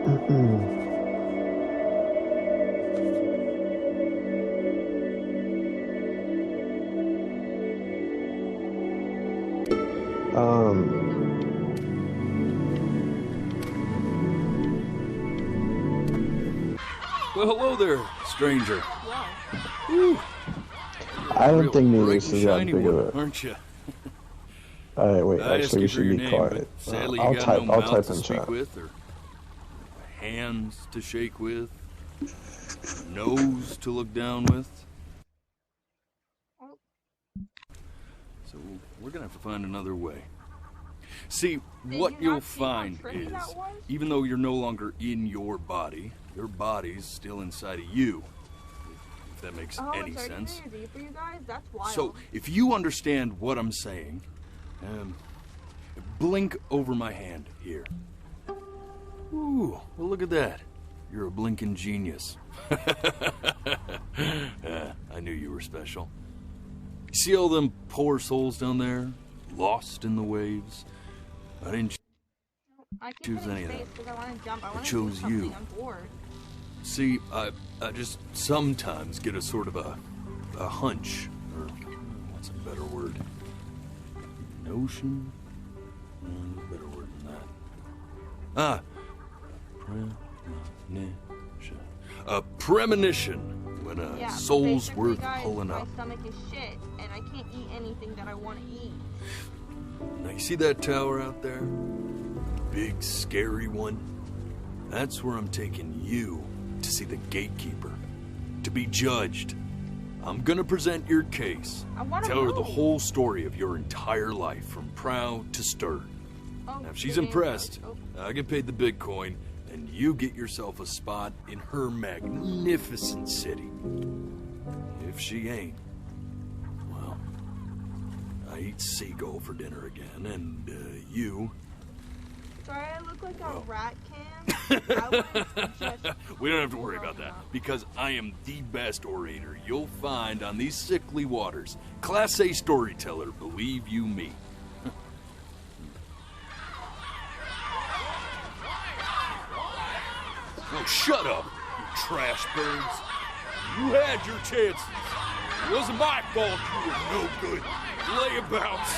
Um, Well, hello there, stranger. Wow. I don't Real think bright Needless and is that shiny big of one, a. aren't you? Alright, wait, I asked actually, you you for should your be name, quiet. but sadly I'll you got type. no I'll mouth type to in speak chat. with, or hands to shake with, nose to look down with. So we're gonna have to find another way. See, what you you'll not see how find tricky is, that was? even though you're no longer in your body's still inside of you. If that makes Oh, any it's already sense. very deep for you guys? That's wild. So, if you understand what I'm saying, blink over my hand here. Ooh, well look at that. You're a blinking genius. I knew you were special. See all them poor souls down there, lost in the waves? I didn't I keep choose hitting any of space them. because I want to jump. I want to chose do something. you. I'm bored. See, I just sometimes get a sort of a hunch, or what's a better word? Notion? There's a better word than that. Premonition. A premonition when a Yeah, soul's basically, worth guys, pulling up. My stomach is shit, and I can't eat anything that I want to eat. Now you see that tower out there? Big, scary one? That's where I'm taking you to see the gatekeeper. To be judged. I'm gonna present your case. I want to Tell her the move. whole story of your entire life, from prow to stern. Oh, Now if she's the name impressed, goes. I get paid the Bitcoin, and you get yourself a spot in her magnificent city. If she ain't, well, I eat seagull for dinner again, and you... Sorry, I look like a Oh. rat can. I would just We don't have to worry about that, because I am the best orator you'll find on these sickly waters. Class A storyteller, believe you me. Oh, shut up, you trash birds. You had your chances. It wasn't my fault you were no good. Layabouts.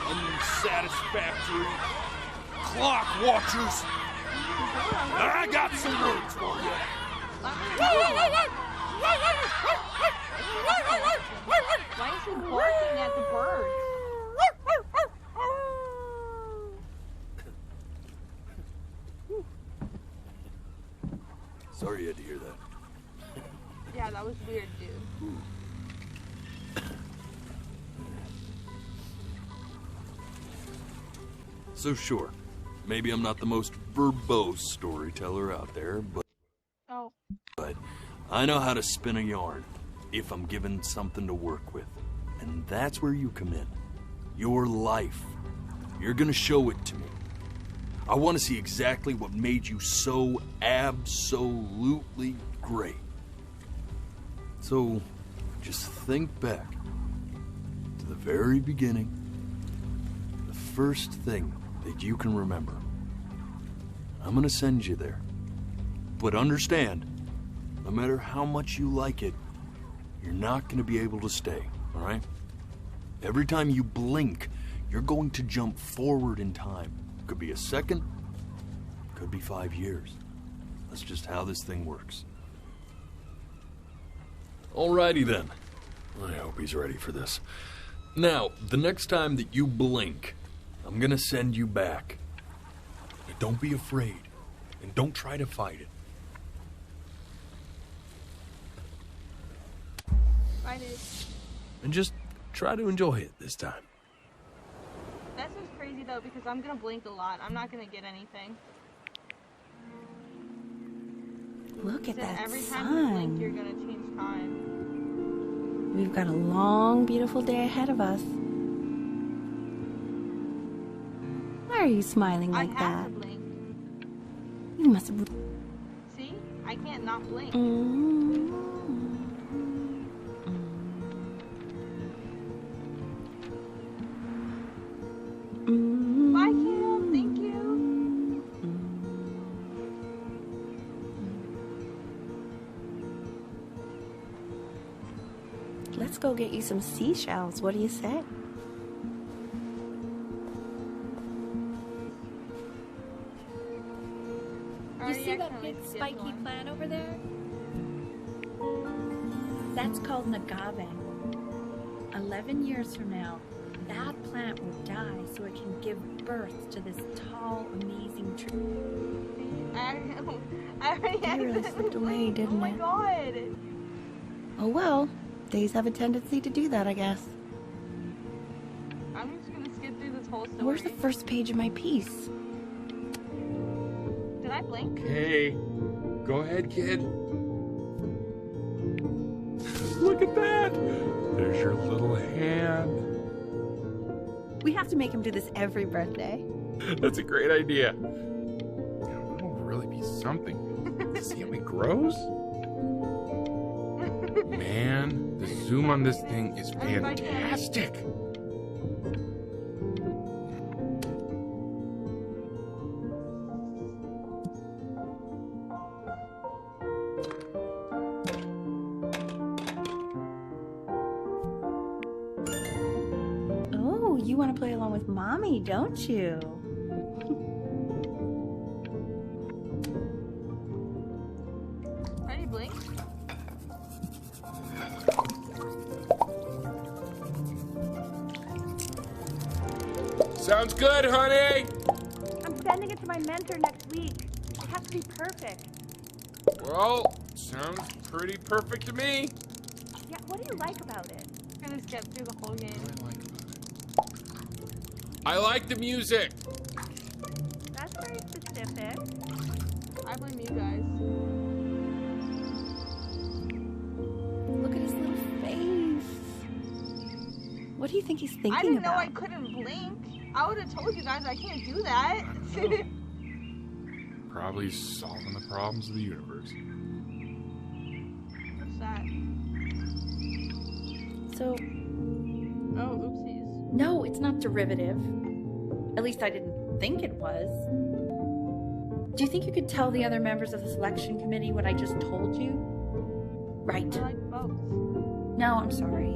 Unsatisfactory. Clock watchers. I got some words for you. Why is he barking at the birds? Sorry you had to hear that. Yeah, that was weird, dude. So sure, maybe I'm not the most verbose storyteller out there, Oh, but I know how to spin a yarn if I'm given something to work with. And that's where you come in. Your life. You're gonna show it to me. I want to see exactly what made you so absolutely great. So, just think back to the very beginning, the first thing that you can remember. I'm gonna send you there. But understand, no matter how much you like it, you're not gonna be able to stay, all right? Every time you blink, you're going to jump forward in time. Could be a second, could be 5 years. That's just how this thing works. Alrighty then. I hope he's ready for this. Now, the next time that you blink, I'm gonna send you back. Don't be afraid, and don't try to fight it. I did. And just try to enjoy it this time. That sounds crazy though, because I'm gonna blink a lot. I'm not gonna get anything. Look at So that every time you blink, you're sun. gonna change time. We've got a long, beautiful day ahead of us. Why are you smiling like I have that? to blink. You must have... See? I can't not blink. Bye, Kim. Thank you. let's go get you some seashells. What do you say? You see that big spiky plant over there? That's called an agave. 11 years from now, that plant will die so it can give birth to this tall, amazing tree. I already It really slipped away, didn't it? Oh my god. Oh well, days have a tendency to do that, I guess. I'm just gonna skip through this whole story. Where's the first page of my piece? Did I blink? Hey, go ahead, kid. Look at that! There's your little hand. We have to make him do this every birthday. That's a great idea. That'll really be something. See how he grows? Man, the zoom on this thing is fantastic. Oh, you want to play along with Mommy, don't you? Ready, blink? Sounds good, honey! I'm sending it to my mentor next week. It has to be perfect. Well, sounds pretty perfect to me. Yeah, what do you like about it? I'm gonna skip through the whole game. I like the music. That's very specific. I blame you guys. Look at his little face. What do you think he's thinking I didn't about? know I couldn't blink. I would have told you guys I can't do that. Probably solving the problems of the universe. What's that? So, Oh, oopsies. no, it's not derivative. At least I didn't think it was. Do you think you could tell the other members of the selection committee what I just told you? Right. I like both. No, I'm sorry.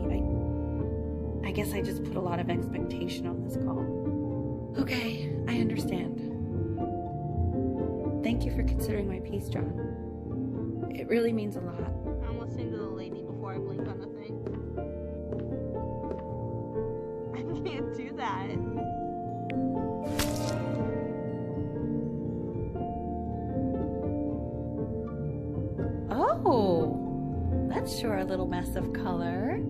I guess I just put a lot of expectation on this call. Okay, I understand. Thank you for considering my piece, John. It really means a lot. I'm listening to the lady before I blink on the thing. I can't do that. Oh, that's sure a little mess of color.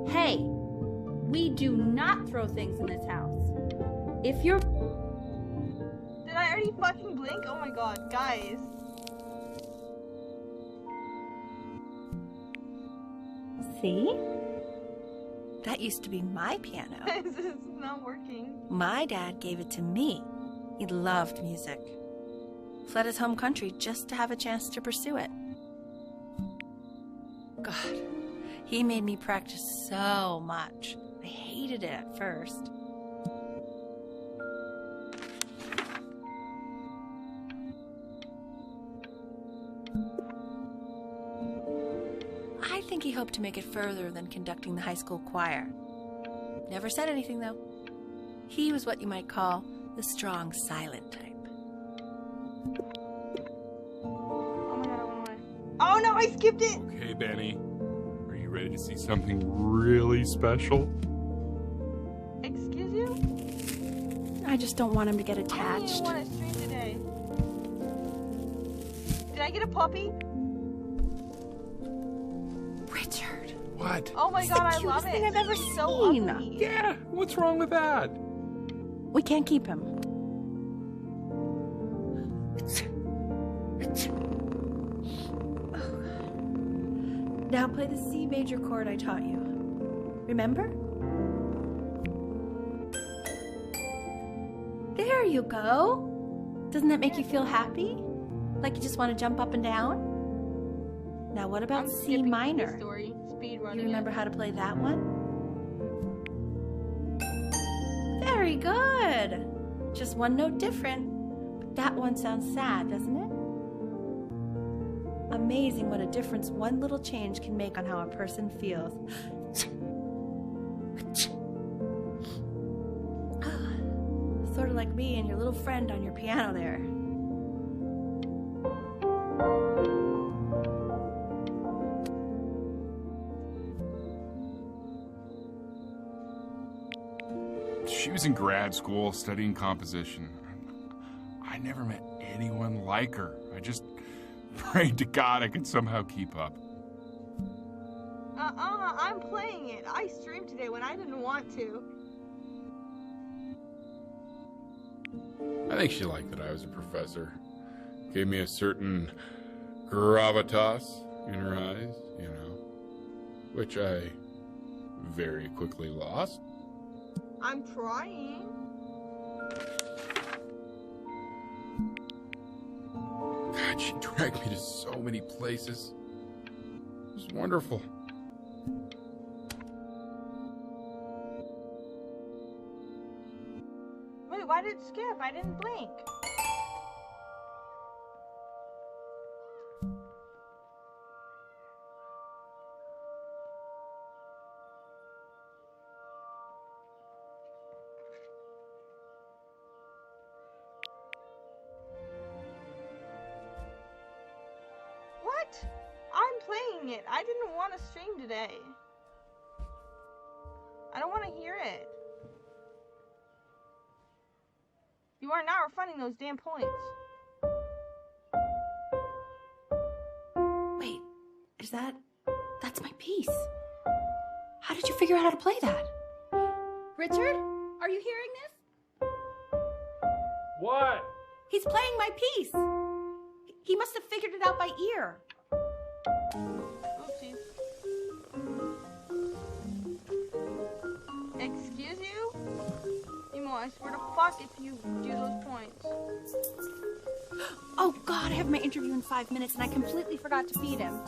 Hey, we do not throw things in this house. If you're... Did I already fucking blink? Oh my god, guys. See? That used to be my piano. This is not working. My dad gave it to me. He loved music. Fled his home country just to have a chance to pursue it. God, he made me practice so much. I hated it at first. I think he hoped to make it further than conducting the high school choir. Never said anything, though. He was what you might call the strong, silent type. Oh my god, I went away. Oh no, I skipped it! Okay, Benny. Are you ready to see something really special? Excuse you? I just don't want him to get I didn't attached. even want to stream today. Did I get a puppy? Richard. What? Oh my It's god, the I cutest love it. thing I've ever He's so seen. ugly. Yeah, what's wrong with that? We can't keep him. Now play the C major chord I taught you. Remember? There you go. Doesn't that make you feel happy? Like you just want to jump up and down? Now what about I'm C skipping minor? the story. Speed running. You remember how to play that one? Very good. Just one note different. But that one sounds sad, doesn't it? Amazing what a difference one little change can make on how a person feels. Sort of like me and your little friend on your piano there. She was in grad school studying composition. I never met anyone like her. I just prayed to God I could somehow keep up. I'm playing it. I streamed today when I didn't want to. I think she liked that I was a professor. Gave me a certain gravitas in her eyes, you know, which I very quickly lost. I'm trying. God, she dragged me to so many places. It was wonderful. Wait, why did it skip? I didn't blink. What? I'm playing it. I didn't want to stream today. I don't want to hear it. You are not refunding those damn points. Wait, that's my piece. How did you figure out how to play that? Richard, are you hearing this? What? He's playing my piece. He must have figured it out by ear. Oopsies. Excuse you? Emo, I swear to fuck if you do those points. Oh God, I have my interview in 5 minutes and I completely forgot to feed him.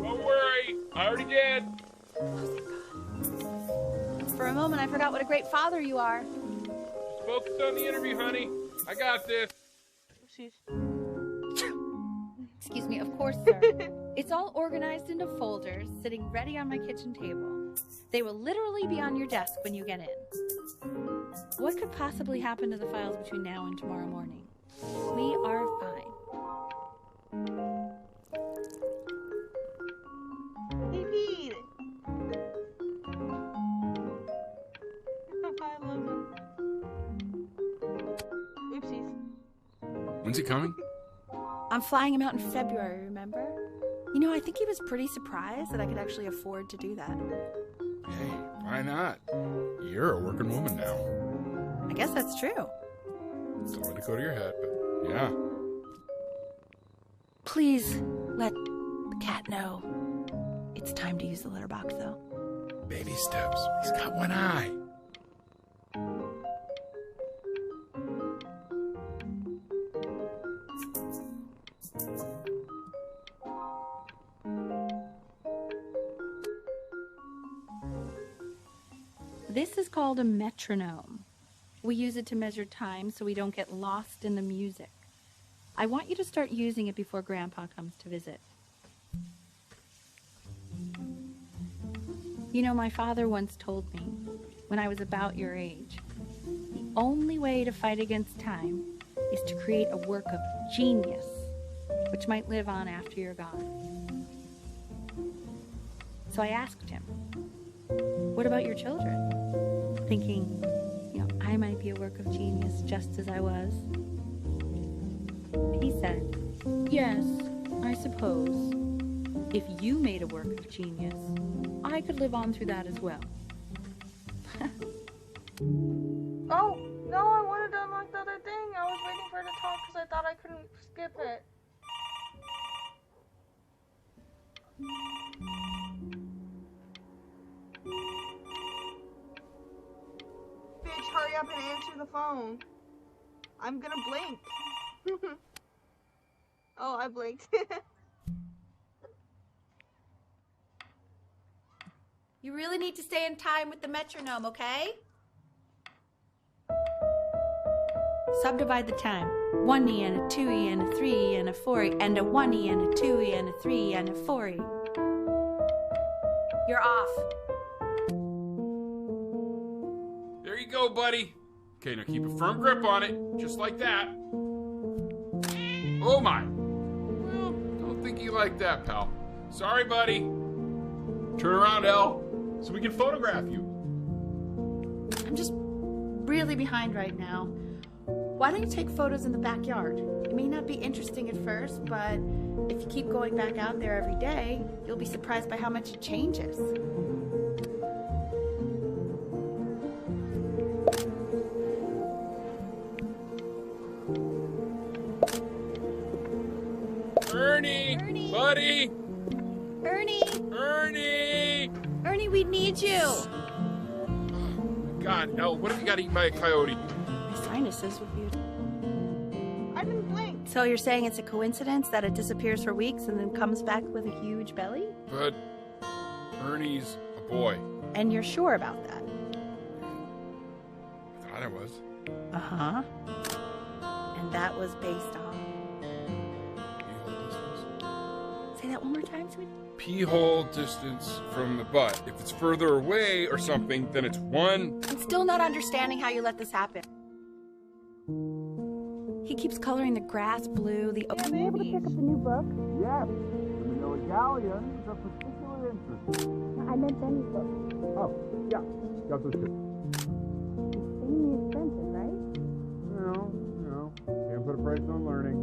Don't worry, I already did. For a moment, I forgot what a great father you are. Just focus on the interview, honey. I got this. Oopsies. Excuse me, of course, sir. It's all organized into folders, sitting ready on my kitchen table. They will literally be on your desk when you get in. What could possibly happen to the files between now and tomorrow morning? We are fine. Hey, Pete. I love him. Oopsies. When's he coming? I'm flying him out in February, remember? You know, I think he was pretty surprised that I could actually afford to do that. Hey, why not? You're a working woman now. I guess that's true. Don't let it go to your head, but yeah. Please let the cat know. It's time to use the litter box, though. Baby steps. He's got one eye. This is called a metronome. We use it to measure time so we don't get lost in the music. I want you to start using it before Grandpa comes to visit. You know, my father once told me, when I was about your age, the only way to fight against time is to create a work of genius, which might live on after you're gone. So I asked him, what about your children? Thinking, you know, I might be a work of genius just as I was. He said, yes, I suppose. If you made a work of genius, I could live on through that as well. Oh, no, I wanted to unlock the other thing. I was waiting for her to talk because I thought I couldn't skip it. Bitch, hurry up and answer the phone. I'm gonna blink. Oh, I blinked. You really need to stay in time with the metronome, okay? Subdivide the time. 1E and a 2E and a 3E and a 4E and a 1E and a 2E and a 3E and a 4E. You're off. There you go, buddy. Okay, now keep a firm grip on it, just like that. Oh my. Well, don't think you like that, pal. Sorry, buddy. Turn around, Elle, so we can photograph you. I'm just really behind right now. Why don't you take photos in the backyard? It may not be interesting at first, but if you keep going back out there every day, you'll be surprised by how much it changes. Ernie! Buddy! Ernie! Ernie! Ernie, we need you! God, Elle, what if you got eaten by a coyote? My sinuses would be... I didn't blink. So you're saying it's a coincidence that it disappears for weeks and then comes back with a huge belly? But Ernie's a boy. And you're sure about that? I thought I was. Uh-huh. And that was based on... Pee-hole distance. Say that one more time, sweetie. Pee-hole distance from the butt. If it's further away or something, then it's one. I'm still not understanding how you let this happen. He keeps coloring the grass blue, the open... Am I able to pick up the new book? Yes, the Galleons of particular interest. I meant Benny's book. Oh, yeah, got those too. Insanely expensive, right? No, can't put a price on learning.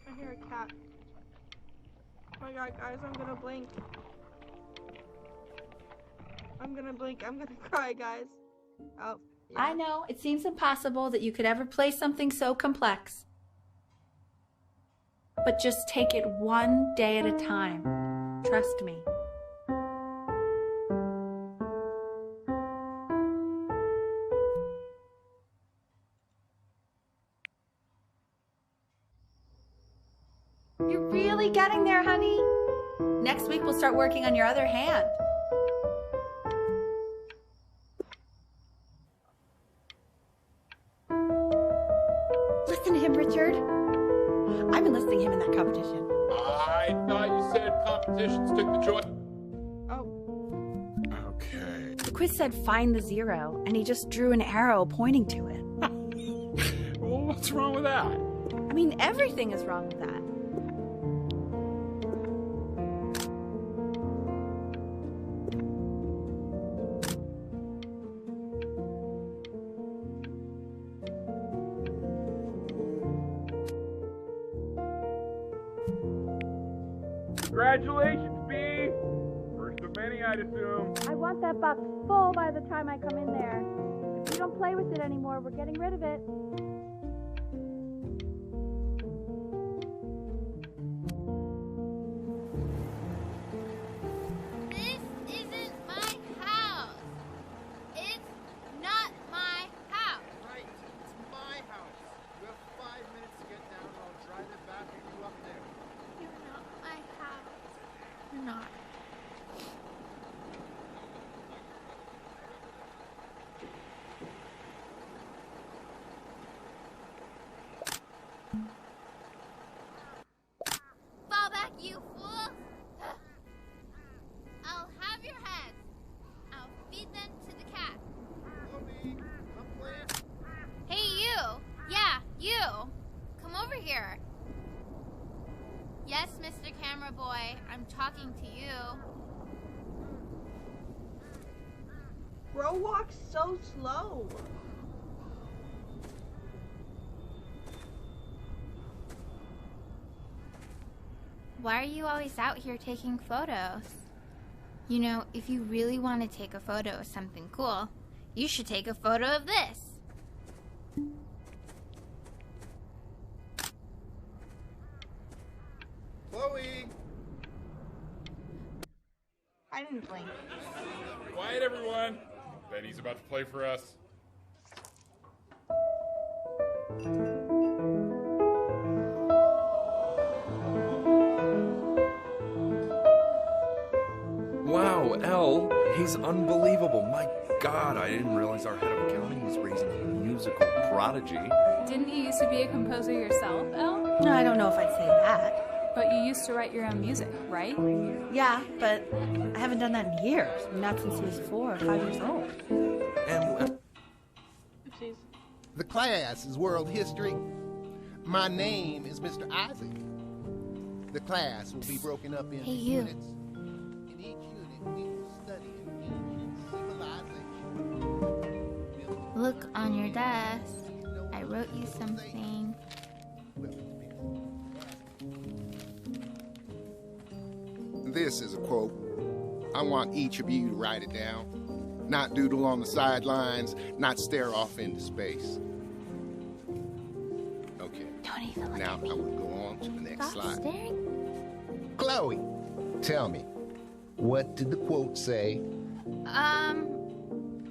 I hear a cat. Oh my god, guys, I'm gonna blink. I'm gonna blink. I'm gonna cry, guys. Oh. Yeah. I know, it seems impossible that you could ever play something so complex. But just take it one day at a time. Trust me. You're really getting there, honey. Next week we'll start working on your other hand. Listen to him, Richard. I'm enlisting him in that competition. I thought you said competitions took the choice. Oh. Okay. The quiz said find the zero, and he just drew an arrow pointing to it. Well, what's wrong with that? I mean, everything is wrong with that. Congratulations, B! First of many, I'd assume. I want that box full by the time I come in there. If you don't play with it anymore, we're getting rid of it. This isn't my house. It's not my house. Right, it's my house. You have 5 minutes to get down, and I'll drive it back and you up there. You're not my house. You're not. Fall back, you fool! I'll have your heads. I'll feed them to the cat. Mommy, I'm playing. Hey, you! Yeah, you! Come over here. Yes, Mr. Camera Boy, I'm talking to you. Bro walks so slow. Why are you always out here taking photos? You know, if you really want to take a photo of something cool, you should take a photo of this. Chloe! I didn't blink. Quiet, everyone. Benny's about to play for us. Wow, Elle, he's unbelievable. My God, I didn't realize our head of accounting was raising a musical prodigy. Didn't you used to be a composer yourself, Elle? No, I don't know if I'd say that. But you used to write your own music, right? Yeah, but I haven't done that in years. Not since he was 4 or 5 years old. And Oopsies. The class is world history. My name is Mr. Isaac. The class will be broken up into Hey, you. units. In each unit, we will study ancient civilization. Look on your desk. I wrote you something. This is a quote. I want each of you to write it down. Not doodle on the sidelines, not stare off into space. Okay. Don't even look Now at me. I will go on to the next Stop slide. staring. Chloe, tell me, what did the quote say?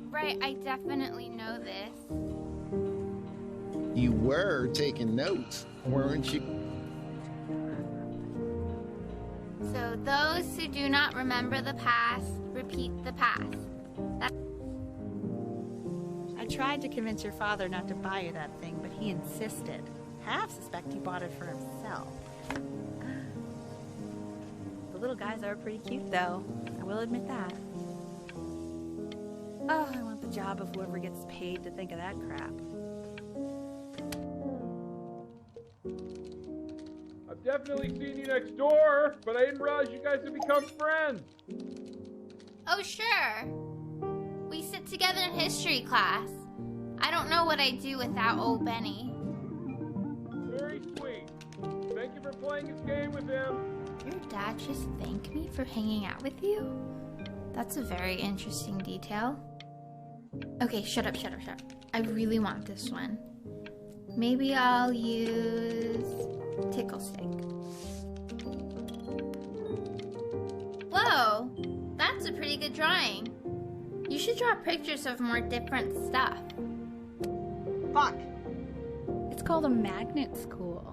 Right, I definitely know this. You were taking notes, weren't you? So those who do not remember the past, repeat the past. I tried to convince your father not to buy you that thing, but he insisted. Half suspect he bought it for himself. The little guys are pretty cute, though. I will admit that. Oh, I want the job of whoever gets paid to think of that crap. I've definitely seen you next door, but I didn't realize you guys had become friends. Oh, sure. We sit together in history class. I don't know what I'd do without old Benny. Very sweet. Thank you for playing this game with him. Your dad just thanked me for hanging out with you? That's a very interesting detail. Okay, shut up. I really want this one. Maybe I'll use tickle stick. Whoa, that's a pretty good drawing. You should draw pictures of more different stuff. Fuck. It's called a magnet school.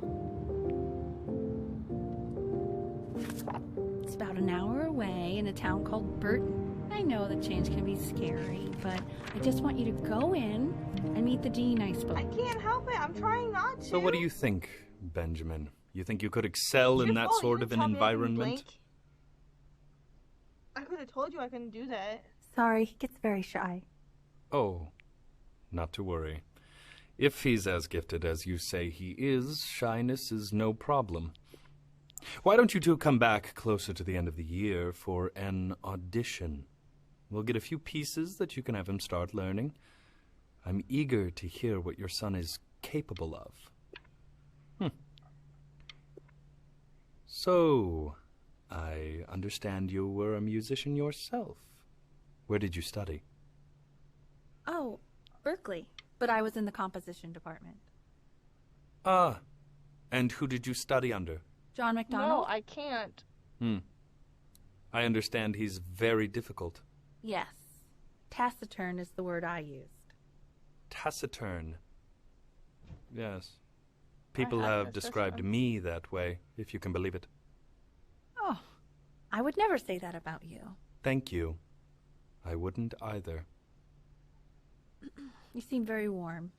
It's about an hour away in a town called Burton. I know that change can be scary, but I just want you to go in and meet the dean, I suppose. I can't help it. I'm trying not to. so what do you think, Benjamin? You think you could excel in Your that fault, you sort didn't of an tell me I couldn't environment? blink. I could have told you I couldn't do that. Sorry, he gets very shy. Oh, not to worry. If he's as gifted as you say he is, shyness is no problem. Why don't you two come back closer to the end of the year for an audition? We'll get a few pieces that you can have him start learning. I'm eager to hear what your son is capable of. So, I understand you were a musician yourself. Where did you study? Oh, Berkeley. But I was in the composition department. Ah, and who did you study under? John MacDonald? No, I can't. I understand he's very difficult. Yes. Taciturn is the word I used. Taciturn. Yes. People have have this described one. me that way, if you can believe it. Oh, I would never say that about you. Thank you. I wouldn't either. You seem very warm.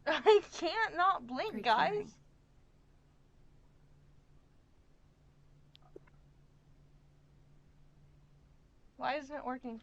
I can't not blink, Very guys. caring. Why isn't it working?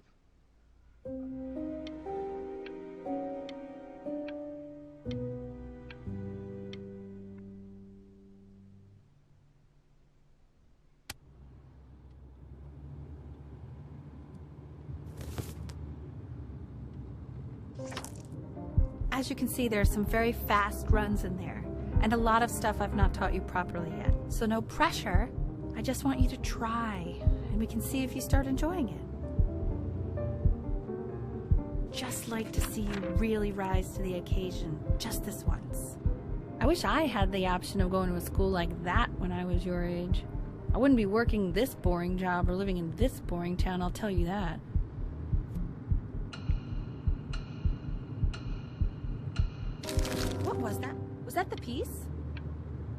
As you can see, there are some very fast runs in there, and a lot of stuff I've not taught you properly yet. So no pressure. I just want you to try, and we can see if you start enjoying it. Just like to see you really rise to the occasion, just this once. I wish I had the option of going to a school like that when I was your age. I wouldn't be working this boring job or living in this boring town, I'll tell you that. What was that? Was that the piece?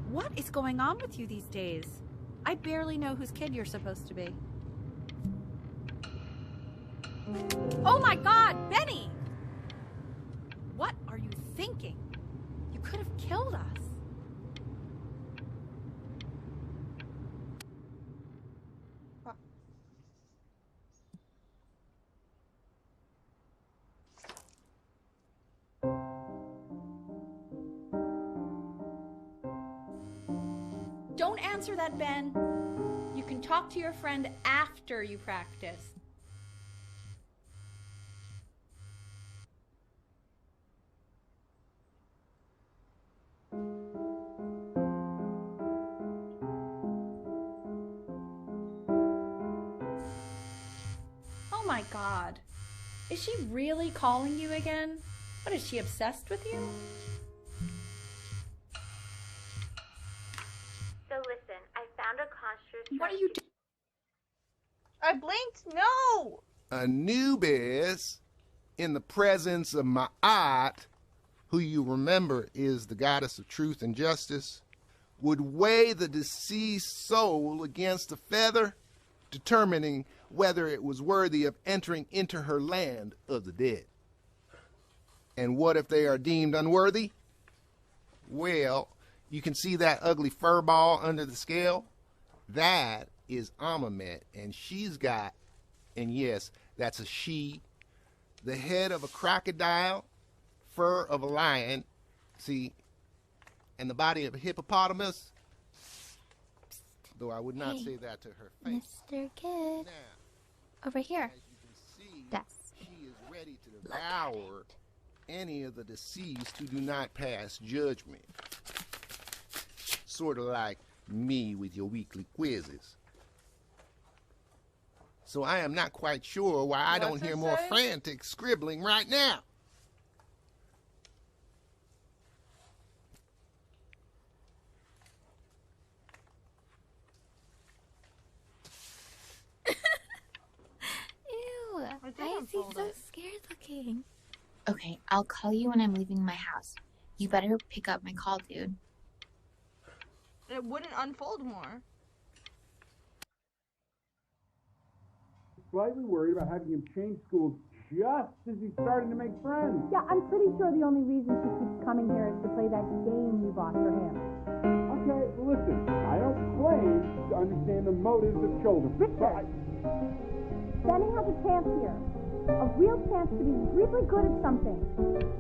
What is going on with you these days? I barely know whose kid you're supposed to be. Oh my God, Benny! What are you thinking? You could have killed us. Don't answer that, Ben. You can talk to your friend after you practice. Oh my God. Is she really calling you again? What, is she obsessed with you? So listen, I found a construct. What are you doing? I blinked. No. Anubis, in the presence of Ma'at, who you remember is the goddess of truth and justice, would weigh the deceased soul against a feather, determining whether it was worthy of entering into her land of the dead. And what if they are deemed unworthy? Well, you can see that ugly fur ball under the scale? That is Amamet, and she's got, and yes, that's a she, the head of a crocodile, fur of a lion, see, and the body of a hippopotamus, though I would not say that to her face. Mr. Kid. Now, over here. as you can see, Desk. she is ready to devour any of the deceased who do not pass judgment. Sort of like me with your weekly quizzes. So I am not quite sure why I don't hear more frantic scribbling right now. Ew, why is he so scared looking? Okay, I'll call you when I'm leaving my house. You better pick up my call, dude. It wouldn't unfold more. Slightly worried about having him change schools just as he's starting to make friends. Yeah, I'm pretty sure the only reason she keeps coming here is to play that game you bought for him. Okay, listen, I don't claim to understand the motives of children. Richard! Benny has a chance here. A real chance to be really good at something.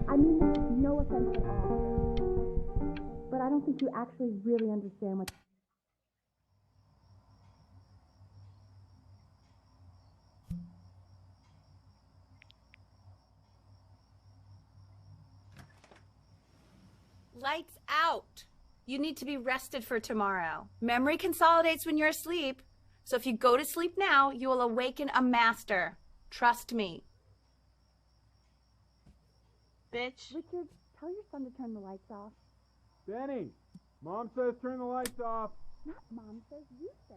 I mean this with no offense at all. But I don't think you actually really understand what... Lights out. You need to be rested for tomorrow. Memory consolidates when you're asleep. So if you go to sleep now, you will awaken a master. Trust me. Bitch. Richard, tell your son to turn the lights off. Benny, Mom says turn the lights off. Not Mom says, you say.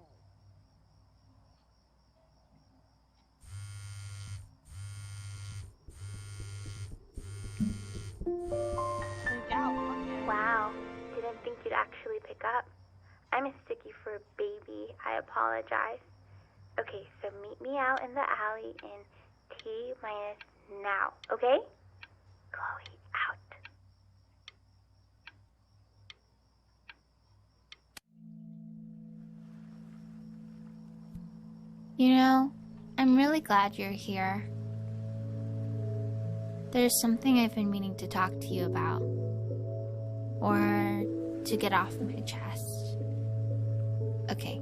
Wow, didn't think you'd actually pick up. I'm a sticky for a baby. I apologize. Okay, so meet me out in the alley in T-minus now, okay? Chloe, out. You know, I'm really glad you're here. There's something I've been meaning to talk to you about. Or to get off my chest. Okay.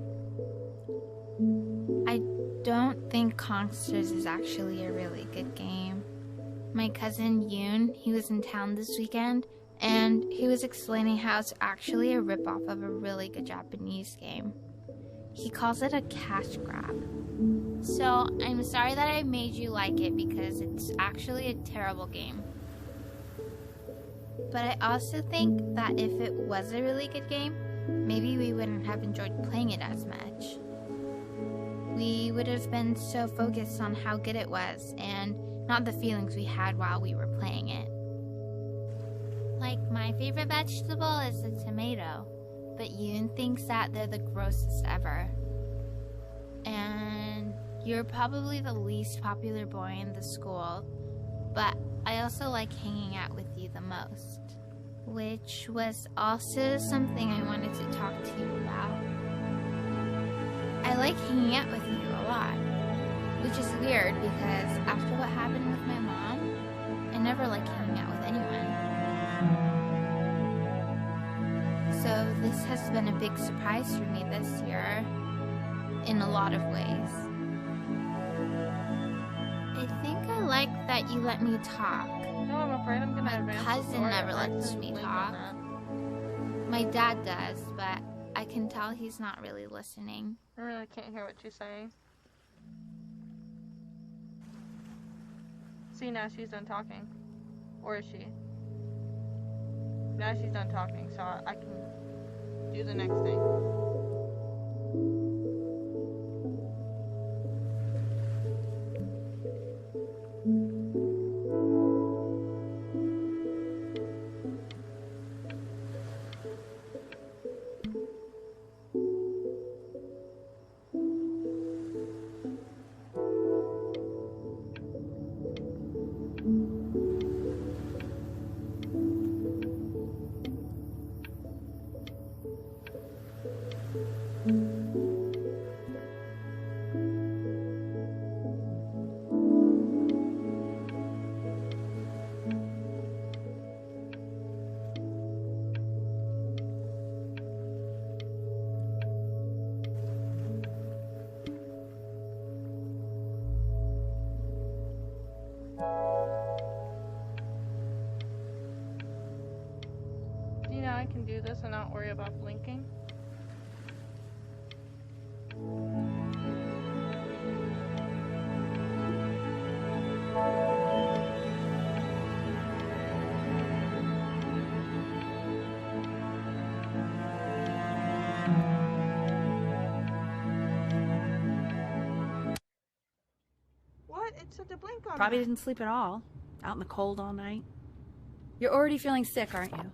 I don't think Kongsters is actually a really good game. My cousin Yoon, he was in town this weekend, and he was explaining how it's actually a ripoff of a really good Japanese game. He calls it a cash grab. So, I'm sorry that I made you like it because it's actually a terrible game. But I also think that if it was a really good game, maybe we wouldn't have enjoyed playing it as much. would have been so focused on how good it was and not the feelings we had while we were playing it. Like, my favorite vegetable is the tomato, but Yoon thinks that they're the grossest ever. And you're probably the least popular boy in the school, but I also like hanging out with you the most, which was also something I wanted to talk to you about. I like hanging out with you a lot, which is weird because after what happened with my mom, I never liked hanging out with anyone. So this has been a big surprise for me this year, in a lot of ways. I think I like that you let me talk. No, I'm afraid I'm gonna advance the Cousin story. never I lets can me link talk. on My dad does, but I can tell he's not really listening. that. I really can't hear what she's saying. See, now she's done talking. Or is she? Now she's done talking, so I can do the next thing. See, now I can do this and not worry about blinking. What? It said to blink on Probably that. didn't sleep at all. Out in the cold all night. You're already feeling sick, aren't you?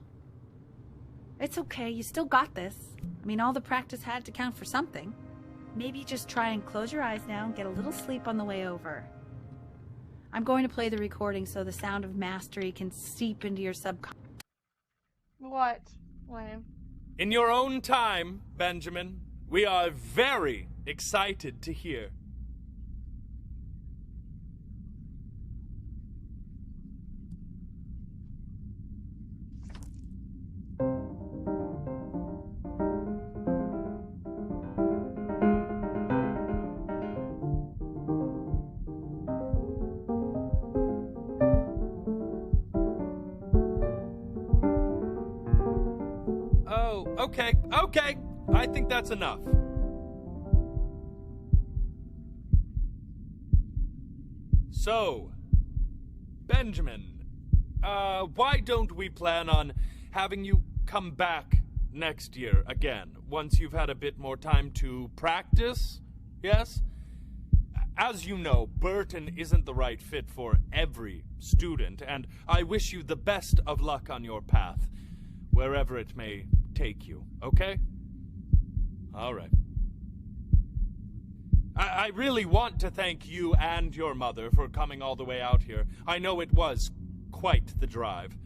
It's okay, you still got this. I mean, all the practice had to count for something. Maybe just try and close your eyes now and get a little sleep on the way over. I'm going to play the recording so the sound of mastery can seep into your subconscious. What? Lame. In your own time, Benjamin, we are very excited to hear. Oh, okay. I think that's enough. So, Benjamin, why don't we plan on having you come back next year again, once you've had a bit more time to practice? Yes? As you know, Burton isn't the right fit for every student, and I wish you the best of luck on your path, wherever it may take you, okay? All right. I really want to thank you and your mother for coming all the way out here. I know it was quite the drive.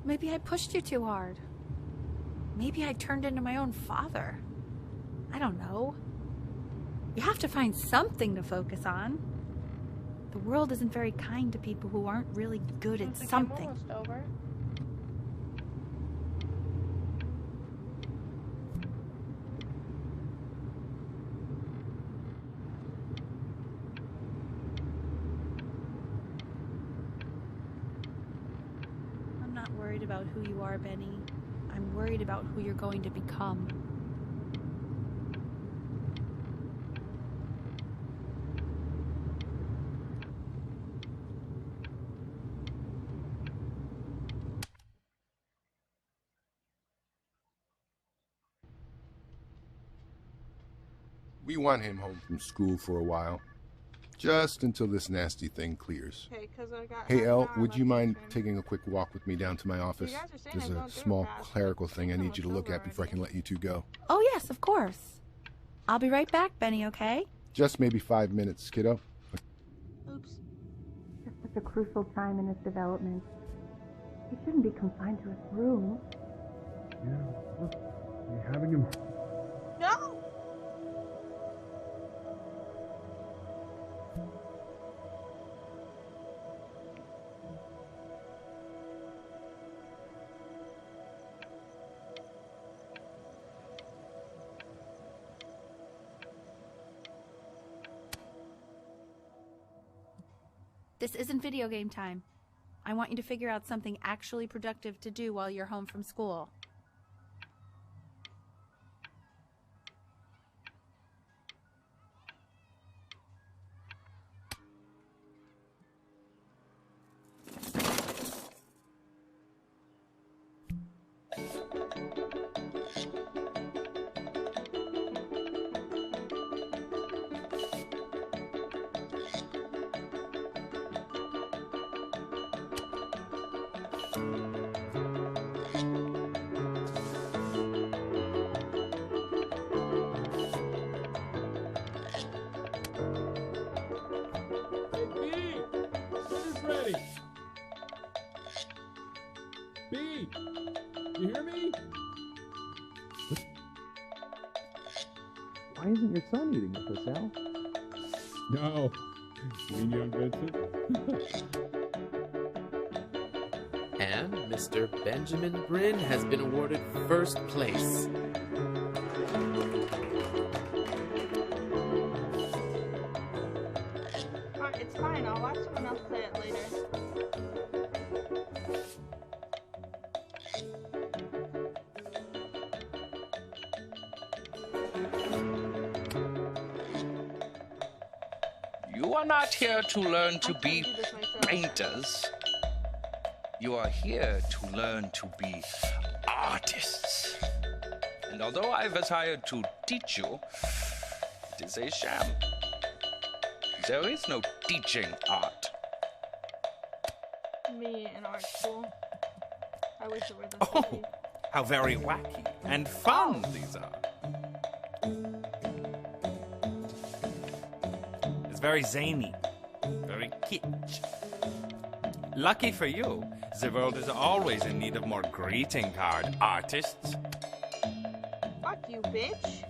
Maybe I pushed you too hard. Maybe I turned into my own father. I don't know. You have to find something to focus on. The world isn't very kind to people who aren't really good at something. Almost over. I'm not worried about who you are, Benny. I'm worried about who you're going to become. We want him home from school for a while. Just until this nasty thing clears. Okay, 'cause I got Hey, half an Elle, hour would left you of mind stream. taking a quick walk with me down to my office? guys are saying There's I'm a going through small it fast. clerical thing I need you to look at before I can let you two go. Oh, yes, of course. I'll be right back, Benny, okay? Just maybe 5 minutes, kiddo. Oops. Just such a crucial time in his development. He shouldn't be confined to his room. Yeah, look, you're having him. No! This isn't video game time. I want you to figure out something actually productive to do while you're home from school. Hey, B! Dinner's ready! B! You hear me? Why isn't your son eating with us, Al? No. You mean young Vincent? And Mr. Benjamin Bryn has been awarded first place. It's fine, I'll watch someone else play it later. You are not here to learn to be painters. You are here to learn to be artists. And although I was hired to teach you, it is a sham. There is no teaching art. Me in art school. I wish it were the Oh, how very wacky and fun these are. It's very zany, very kitsch. Lucky for you, the world is always in need of more greeting card artists. Fuck you, bitch.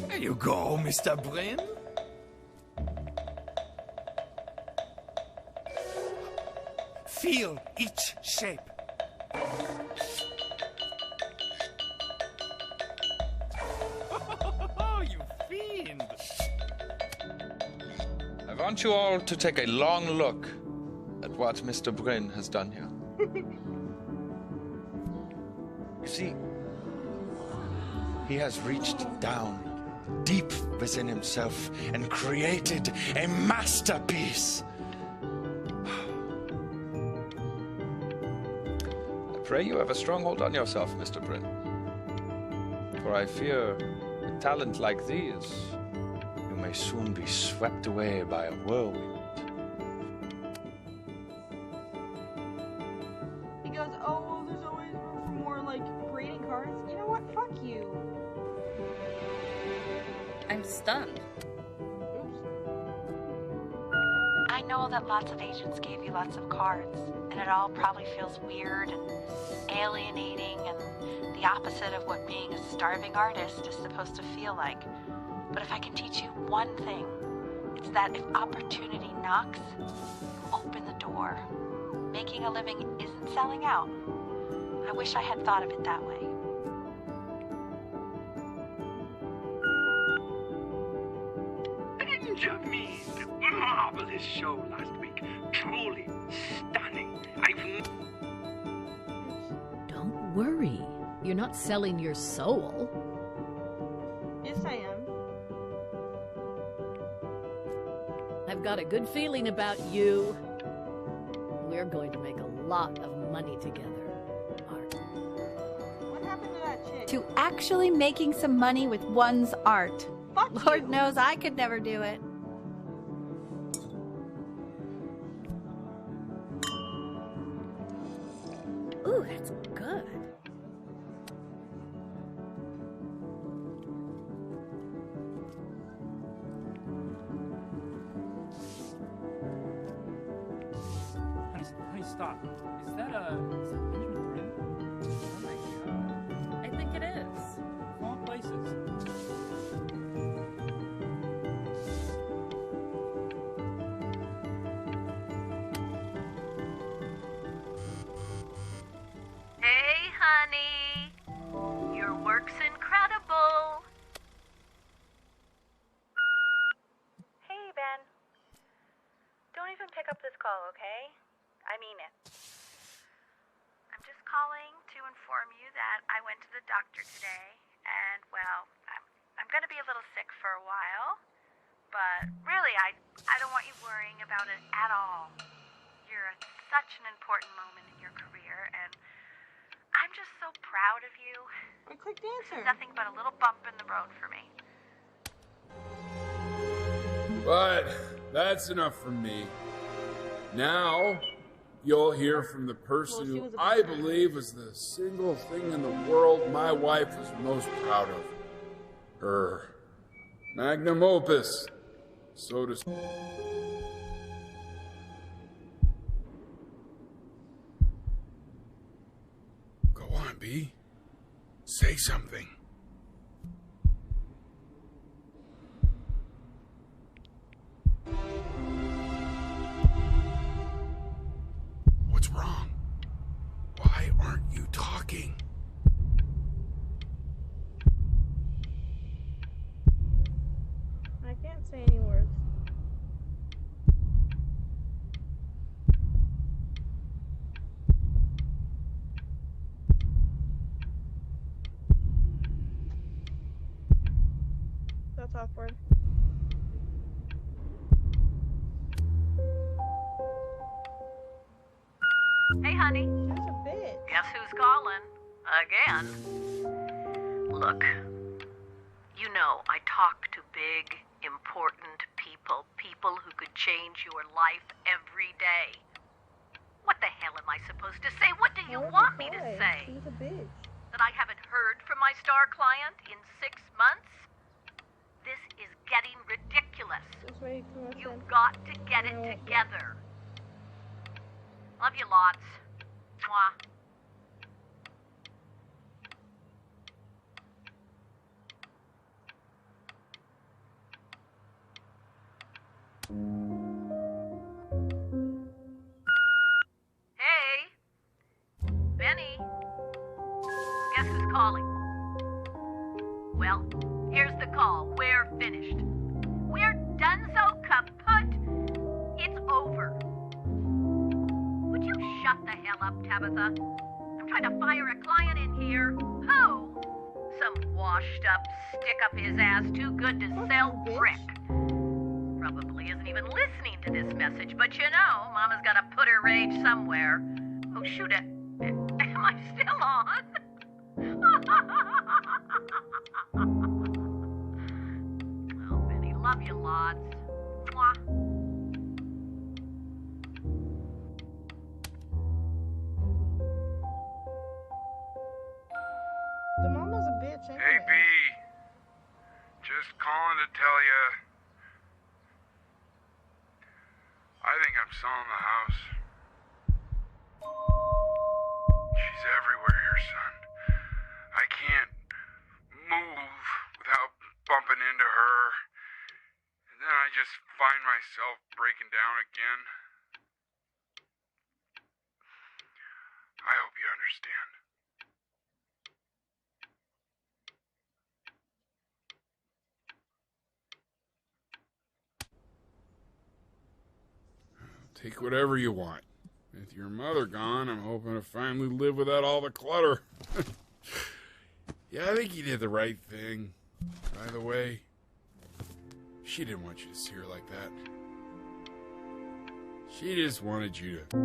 There you go, Mr. Bryn. Feel each shape. Oh, you fiend! I want you all to take a long look at what Mr. Bryn has done here. You see, he has reached down deep within himself and created a masterpiece. I pray you have a strong hold on yourself, Mr. Bryn. For I fear a talent like these, you may soon be swept away by a whirlwind. He goes, oh, well, there's always room for more, like, greeting cards. You know what? Fuck you. I'm stunned. I know that lots of agents gave you lots of cards, and it all probably feels weird and alienating and the opposite of what being a starving artist is supposed to feel like. But if I can teach you one thing, it's that if opportunity knocks, open the door. Making a living isn't selling out. I wish I had thought of it that way. Benjamin, marvelous show last week. Truly stunning. Don't worry. You're not selling your soul. Yes, I am. I've got a good feeling about you. We're going to make a lot of money together. to actually making some money with one's art. Lord knows I could never do it. Ooh, that's good. Honey, stop. Is that Benjamin Brin? Oh my god. I think it is. Of all places. Hey, honey. Your work's incredible. Hey, Ben. Don't even pick up this call, okay? I mean it. I'm just calling to inform you that I went to the doctor today, and, well, I'm going to be a little sick for a while, but really, I don't want you worrying about it at all. You're at such an important moment in your career, and I'm just so proud of you. Quick dancer. This is nothing but a little bump in the road for me. But that's enough from me. Now, you'll hear from the person who I believe was the single thing in the world my wife was most proud of. Her magnum opus, so to speak. Go on, B. Say something. What's wrong? Why aren't you talking? I can't say any words. That's awkward. Hey, honey. She's a bitch. Guess who's calling? Again. Look, you know I talk to big, important people. People who could change your life every day. What the hell am I supposed to say? What do you want me to say? She's a bitch. That I haven't heard from my star client in 6 months? This is getting ridiculous. You've got to get it together. Love you lots. Mwah. Hey, Benny. Guess who's calling? Well, here's the call. We're finished. We're done, so kaput. It's over. Would you shut the hell up, Tabitha? I'm trying to fire a client in here. Who? Some washed-up, stick-up-his-ass, too good to sell brick. Probably isn't even listening to this message, but you know, Mama's got to put her rage somewhere. Oh, shoot it. Am I still on? Oh, Benny, love you lots. Mwah. The mama's a bitch anyway. Hey, B. Just calling to tell you. I think I'm selling the house. She's everywhere here, son. I can't move without bumping into her. And then I just find myself breaking down again. I hope you understand. Take whatever you want. With your mother gone, I'm hoping to finally live without all the clutter. Yeah, I think you did the right thing. By the way, she didn't want you to see her like that. She just wanted you to...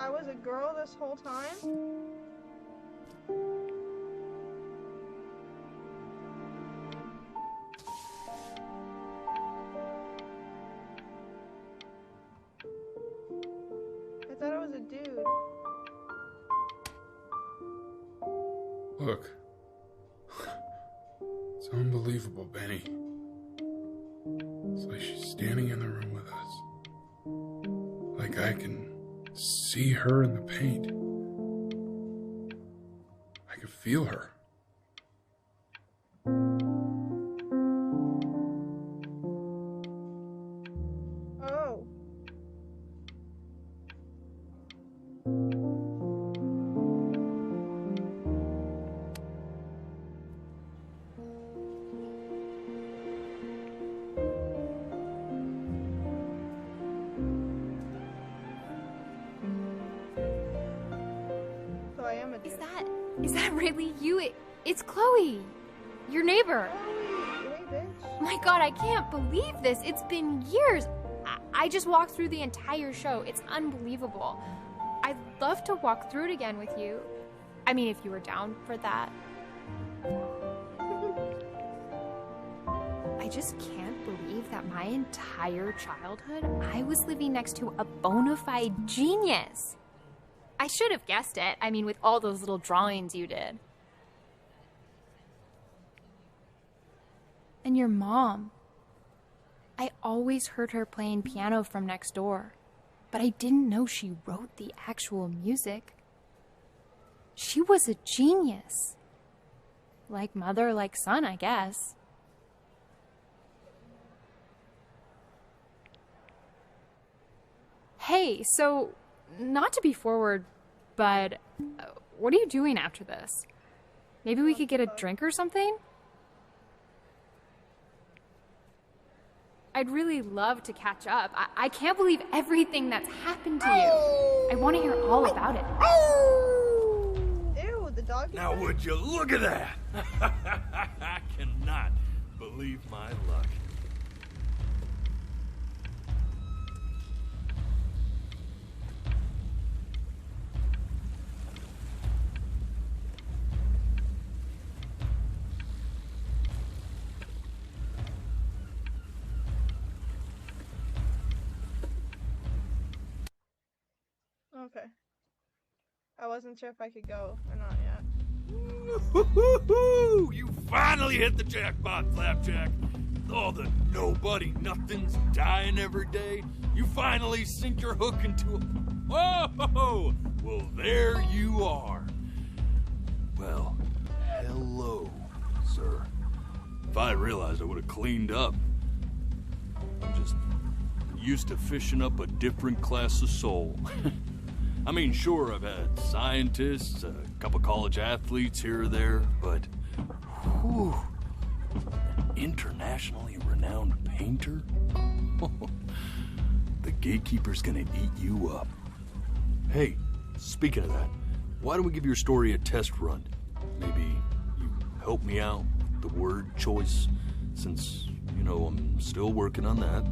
I was a girl this whole time? I thought I was a dude. Look. It's unbelievable, Benny. It's like she's standing in the room with us. Like I can see her in the paint. I can feel her. Oh. So I am a dude. Is that really you? It's Chloe, your neighbor. Hey, bitch. My God, I can't believe this. It's been years. I just walked through the entire show. It's unbelievable. I'd love to walk through it again with you. I mean, if you were down for that. I just can't believe that my entire childhood, I was living next to a bona fide genius. I should have guessed it. I mean, with all those little drawings you did. And your mom. I always heard her playing piano from next door, but I didn't know she wrote the actual music. She was a genius. Like mother, like son, I guess. Hey, so, not to be forward, but what are you doing after this? Maybe we could get a drink or something? I'd really love to catch up. I can't believe everything that's happened to you. I want to hear all about it. Ew, the dog. Now would you look at that? I cannot believe my luck. Okay. I wasn't sure if I could go or not yet. Woo-hoo-hoo-hoo! You finally hit the jackpot, Flapjack. All the nobody nothings dying every day. You finally sink your hook into a... Whoa! Well, there you are. Well, hello, sir. If I realized, I would have cleaned up. I'm just used to fishing up a different class of soul. I mean, sure, I've had scientists, a couple college athletes here or there, but... Whew, internationally renowned painter? The gatekeeper's gonna eat you up. Hey, speaking of that, why don't we give your story a test run? Maybe you help me out with the word choice, since, you know, I'm still working on that.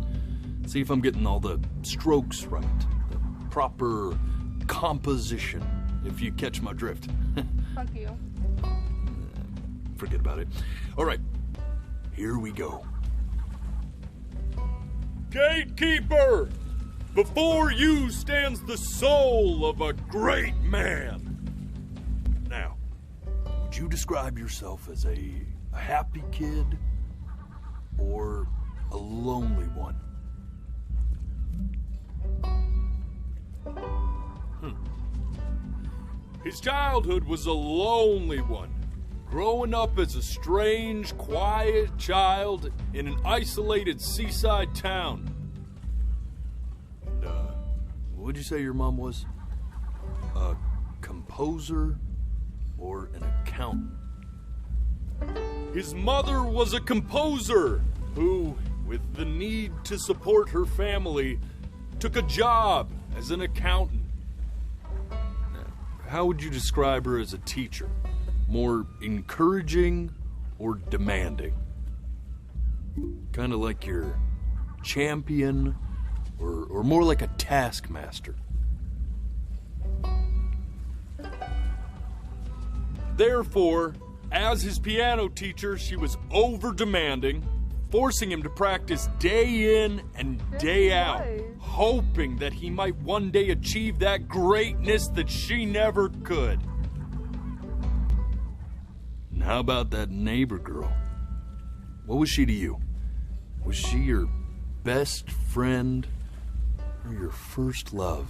See if I'm getting all the strokes right, the proper composition, if you catch my drift. Fuck you. Forget about it. All right, here we go. Gatekeeper! Before you stands the soul of a great man. Now, would you describe yourself as a happy kid or a lonely one? His childhood was a lonely one, growing up as a strange, quiet child in an isolated seaside town. And, what'd you say your mom was? A composer or an accountant? His mother was a composer who, with the need to support her family, took a job as an accountant. How would you describe her as a teacher? More encouraging or demanding? Kind of like your champion or more like a taskmaster? Therefore, as his piano teacher, she was over-demanding, forcing him to practice day in and day out, hoping that he might one day achieve that greatness that she never could. And how about that neighbor girl? What was she to you? Was she your best friend or your first love?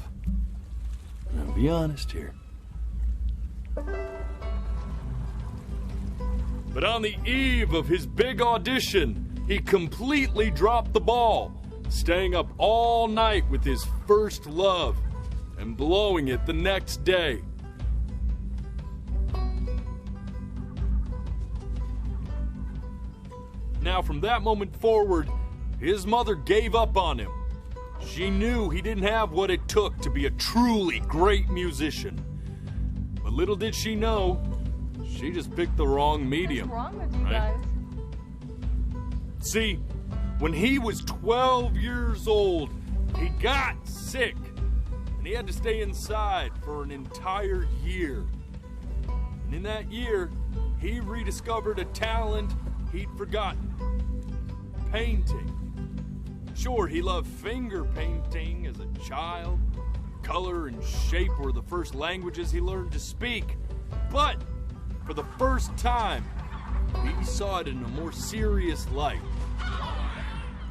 Now, be honest here. But on the eve of his big audition, he completely dropped the ball, staying up all night with his first love and blowing it the next day. Now, from that moment forward, his mother gave up on him. She knew he didn't have what it took to be a truly great musician. But little did she know, she just picked the wrong medium. What's wrong with you guys? See, when he was 12 years old, he got sick, and he had to stay inside for an entire year. And in that year, he rediscovered a talent he'd forgotten. Painting. Sure, he loved finger painting as a child. Color and shape were the first languages he learned to speak. But for the first time, he saw it in a more serious light.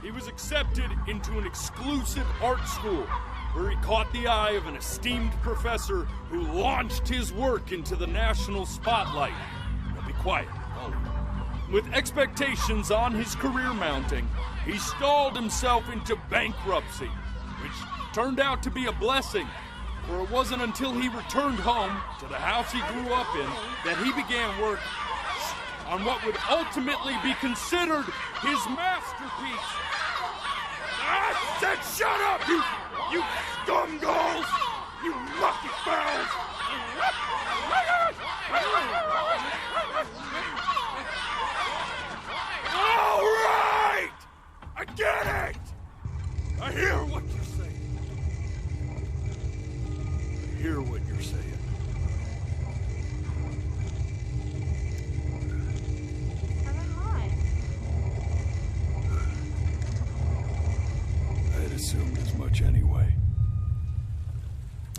He was accepted into an exclusive art school where he caught the eye of an esteemed professor who launched his work into the national spotlight. Now be quiet. With expectations on his career mounting, he stalled himself into bankruptcy, which turned out to be a blessing, for it wasn't until he returned home to the house he grew up in that he began work on what would ultimately be considered his masterpiece. I said shut up, you scumballs! You lucky fowls! All right! I get it! I hear what you're saying. I hear what you're saying. I'd assumed as much anyway.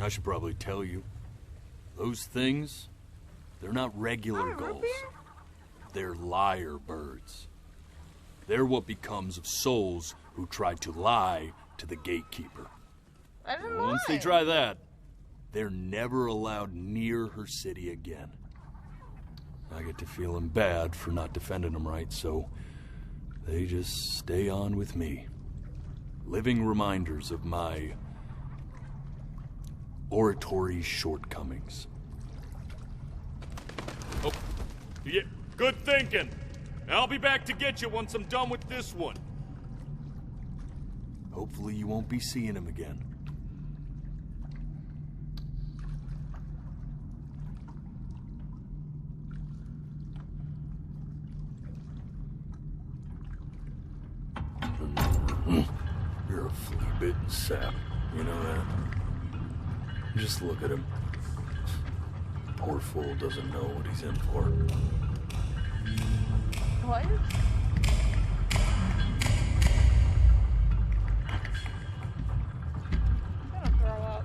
I should probably tell you, those things, they're not regular gulls. They're lyre birds. They're what becomes of souls who try to lie to the gatekeeper. Once they try that, they're never allowed near her city again. I get to feeling bad for not defending them right, so they just stay on with me. Living reminders of my oratory shortcomings. Oh, yeah, good thinking. I'll be back to get you once I'm done with this one. Hopefully you won't be seeing him again. You're a flea-bitten sap, you know that? Just look at him. Poor fool doesn't know what he's in for. What? I'm gonna throw up.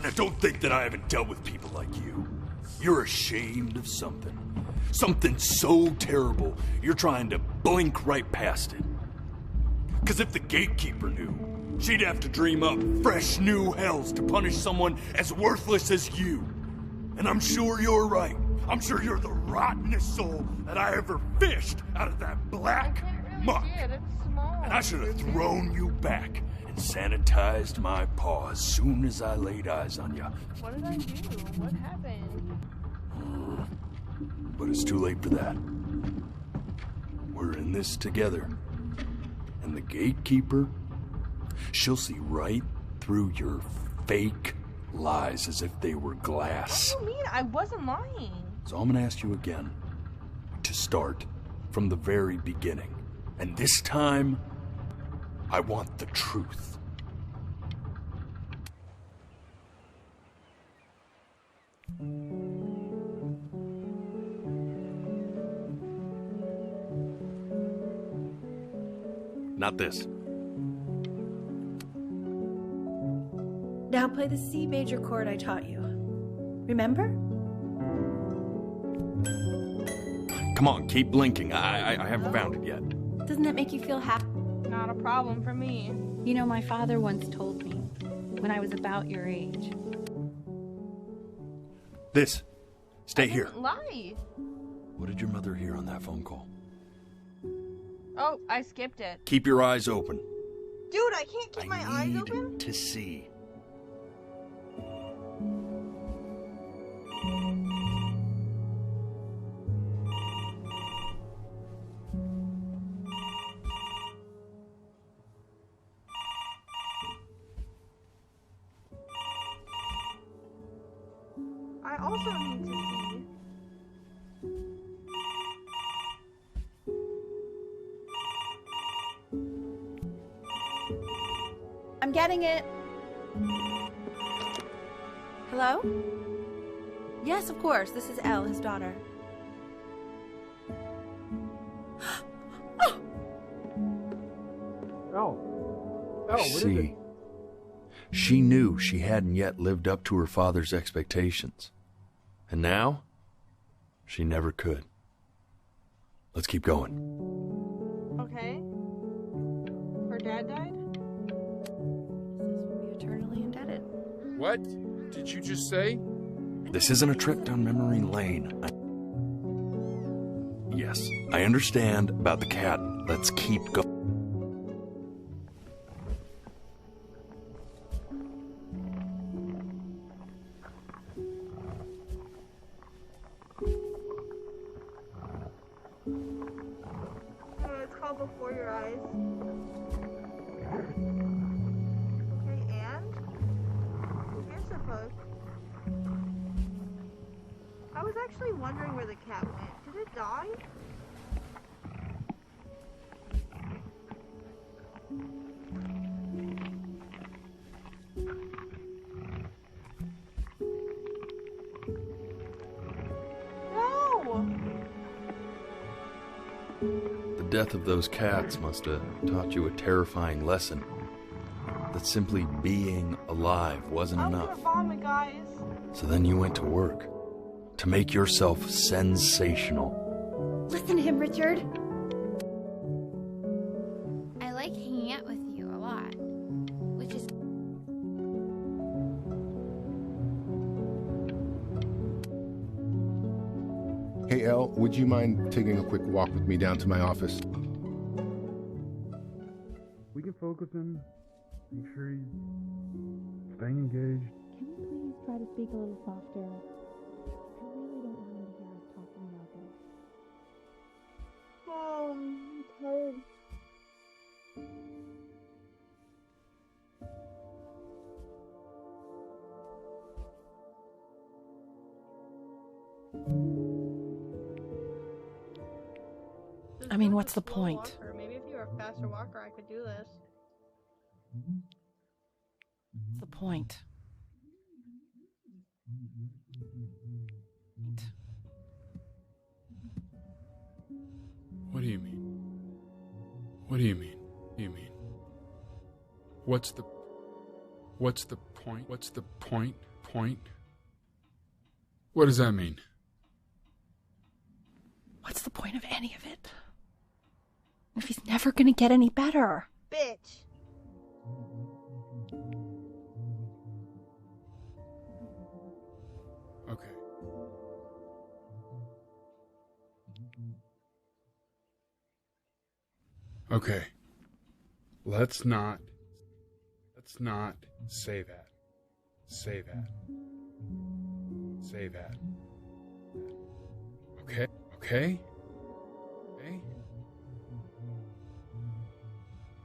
Now don't think that I haven't dealt with people like you. You're ashamed of something. Something so terrible, you're trying to blink right past it. Because if the gatekeeper knew, she'd have to dream up fresh new hells to punish someone as worthless as you. And I'm sure you're right. I'm sure you're the rottenest soul that I ever fished out of that black muck. And I should have thrown you back and sanitized my paw as soon as I laid eyes on you. What did I do? What happened? But it's too late for that. We're in this together. And the gatekeeper, she'll see right through your fake lies as if they were glass. What do you mean? I wasn't lying. So I'm gonna ask you again, to start from the very beginning. And this time, I want the truth. Not this. Now play the C major chord I taught you. Remember? Come on, keep blinking. I haven't found it yet. Doesn't that make you feel happy? Not a problem for me. You know, my father once told me when I was about your age. This. Stay here. Lie. What did your mother hear on that phone call? Oh, I skipped it. Keep your eyes open. Dude, I can't keep my eyes Need open. to see. I also need to see. I'm getting it. Hello? Yes, of course. This is Elle, his daughter. what is it? See, she knew she hadn't yet lived up to her father's expectations. And now, she never could. Let's keep going. Okay. Her dad died? We'll be eternally indebted. What did you just say? This isn't a trip down memory lane. Yes, I understand about the cat. Let's keep going. It's called Before Your Eyes. Okay, and? Here's the book. I was actually wondering where the cat went. Did it die? No! The death of those cats must have taught you a terrifying lesson. That simply being alive wasn't enough. Vomit, guys. So then you went to work. To make yourself sensational. Listen to him, Richard. I like hanging out with you a lot, which is... Hey, Elle, would you mind taking a quick walk with me down to my office? We can focus him. Make sure he's staying engaged. Can we please try to speak a little softer? I really don't want him to hear us talking about this. I'm tired. I mean, what's the point? Maybe if you were a faster walker, I could do this. What's the point? What do you mean? What do you mean? What do you mean? What's the point? What's the point? What does that mean? What's the point of any of it? If he's never gonna get any better. Bitch. Okay. Okay. Let's not say that. Say that. Say that. Okay? Okay? Okay?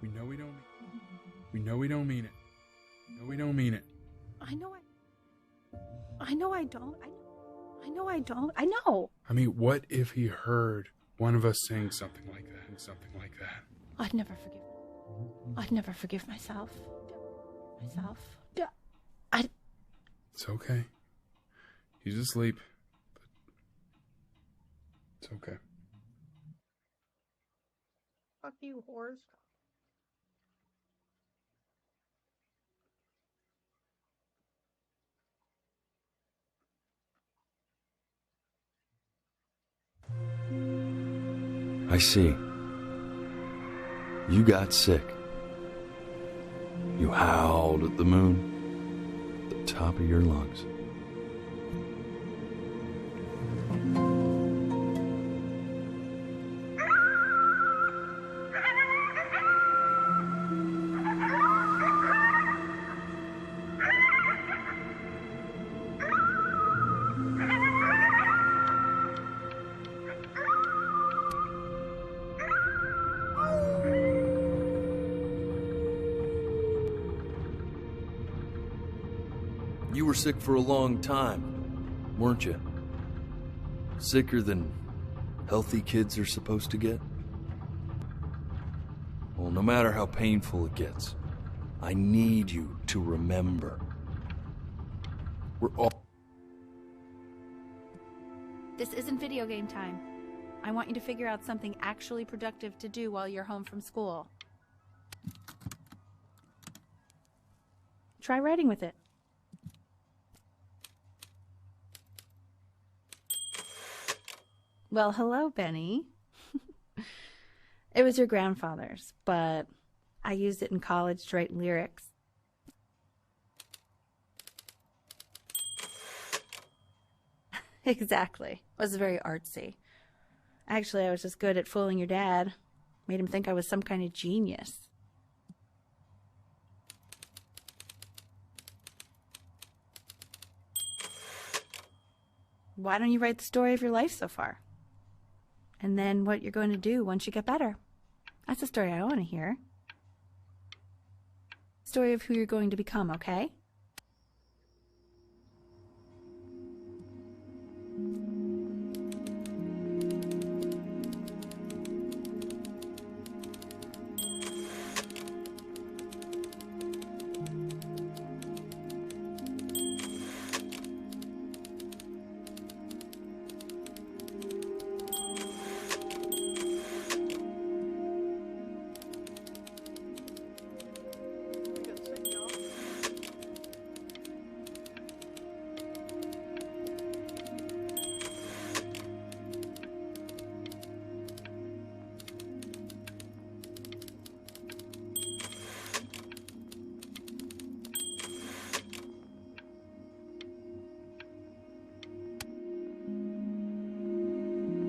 We know we don't mean it. No, we don't mean it. I know I don't. I know. I mean, what if he heard one of us saying something like that? something like that. I'd never forgive myself. It's okay. He's asleep. But it's okay. Fuck you, whores. I see. You got sick. You howled at the moon, at the top of your lungs. You were sick for a long time, weren't you? Sicker than healthy kids are supposed to get? Well, no matter how painful it gets, I need you to remember. We're all... This isn't video game time. I want you to figure out something actually productive to do while you're home from school. Try writing with it. Well, hello, Benny. It was your grandfather's, but I used it in college to write lyrics. Exactly. It was very artsy. Actually, I was just good at fooling your dad. Made him think I was some kind of genius. Why don't you write the story of your life so far? And then what you're going to do once you get better. That's the story I want to hear. Story of who you're going to become, okay?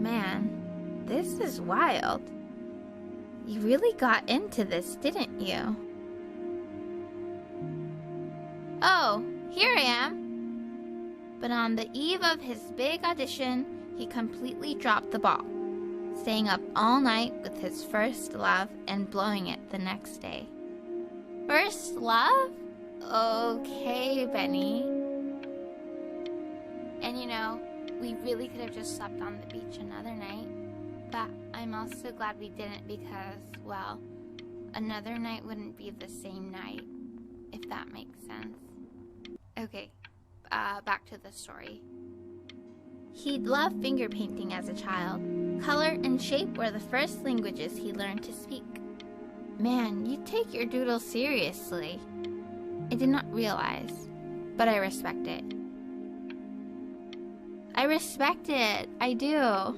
Man, this is wild. You really got into this, didn't you? Oh, here I am. But on the eve of his big audition, he completely dropped the ball, staying up all night with his first love and blowing it the next day. First love? Okay, Benny. And you know, we really could have just slept on the beach another night, but I'm also glad we didn't because, well, another night wouldn't be the same night, if that makes sense. Okay, back to the story. He'd loved finger painting as a child. Color and shape were the first languages he learned to speak. Man, you take your doodle seriously. I did not realize, but I respect it. I respect it. I do.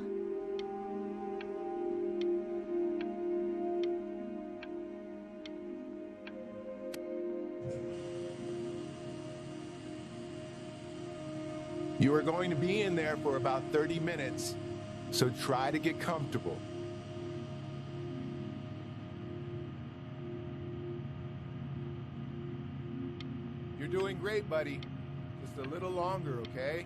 You are going to be in there for about 30 minutes, so try to get comfortable. You're doing great, buddy. Just a little longer, okay?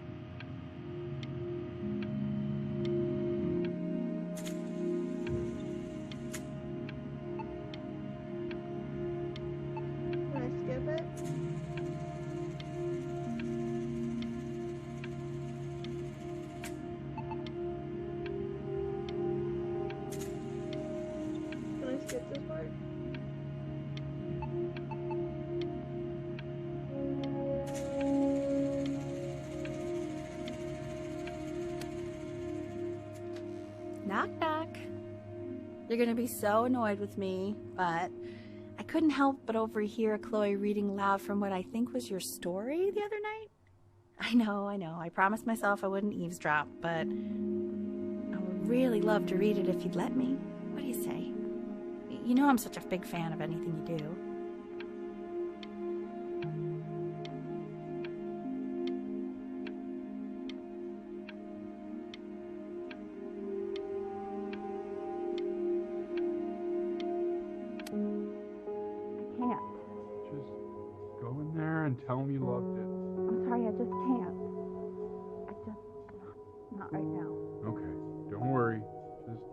Can I skip it? Get this part? Knock, knock. You're gonna be so annoyed with me, but I couldn't help but overhear Chloe reading loud from what I think was your story the other night. I know. I promised myself I wouldn't eavesdrop, but I would really love to read it if you'd let me. What do you say? You know I'm such a big fan of anything you do. Tell him you loved it. I'm sorry, I just can't. Not right now. Okay, don't worry. Just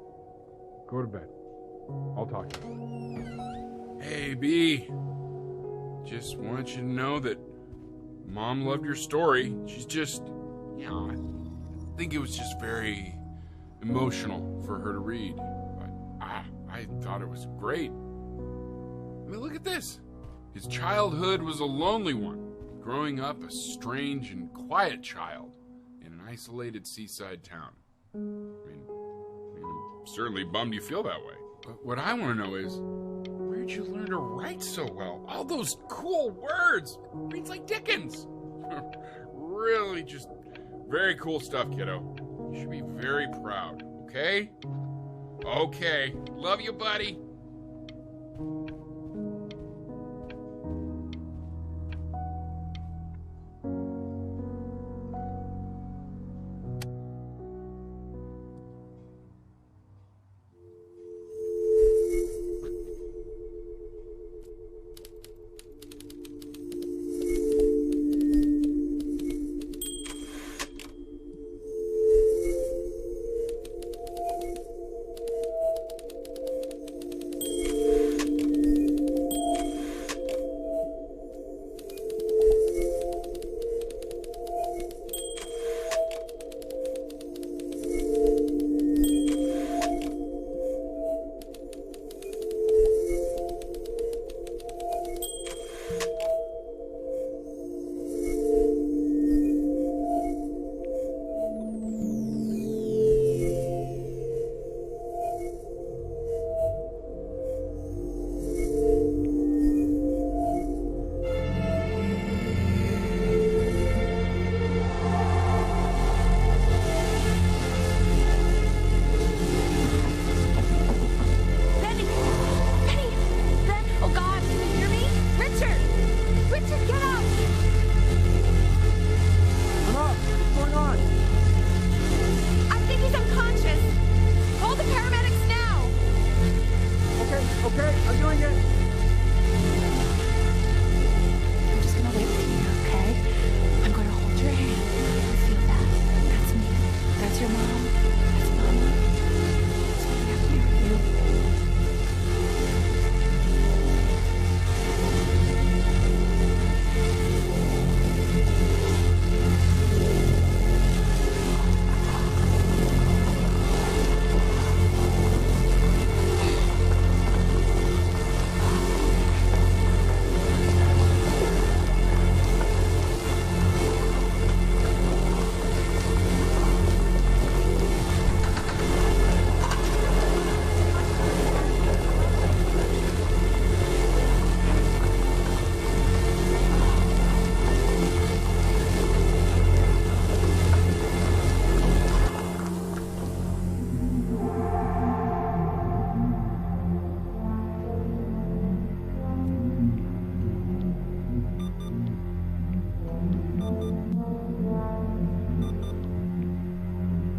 go to bed. I'll talk to you. Hey, B. Just want you to know that Mom loved your story. She's just, I think it was just very emotional for her to read. But I thought it was great. I mean, look at this. His childhood was a lonely one, growing up a strange and quiet child in an isolated seaside town. I mean, I'm certainly bummed you feel that way. But what I want to know is, where'd you learn to write so well? All those cool words! Reads like Dickens! Really just very cool stuff, kiddo. You should be very proud, okay? Okay. Love you, buddy.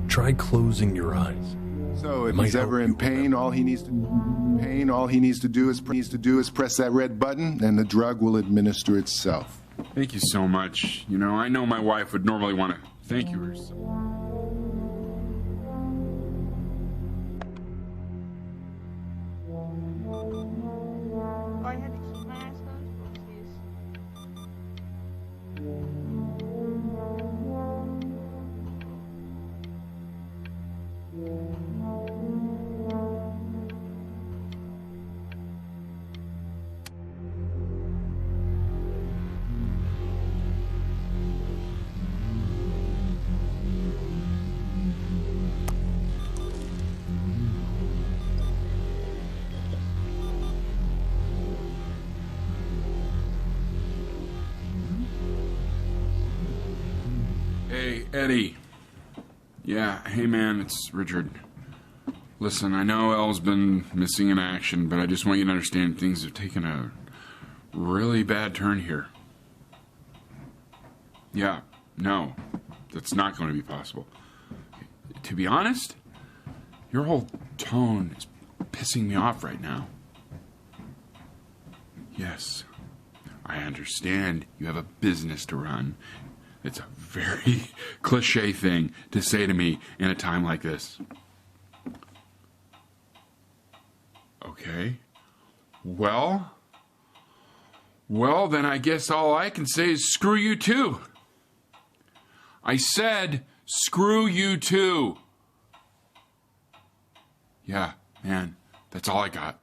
Try closing your eyes. So if he's ever in pain, all he needs to do is press that red button, and the drug will administer itself. Thank you so much. You know, I know my wife would normally want to thank you herself. Oh, I had to keep my eyes closed? Oopsies. Eddie. Yeah, hey man, it's Richard. Listen, I know Elle's been missing in action, but I just want you to understand things have taken a really bad turn here. Yeah, no, that's not going to be possible. To be honest, your whole tone is pissing me off right now. Yes, I understand you have a business to run. It's a very cliche thing to say to me in a time like this. Okay. Well, then I guess all I can say is screw you too. I said screw you too. Yeah, man, that's all I got.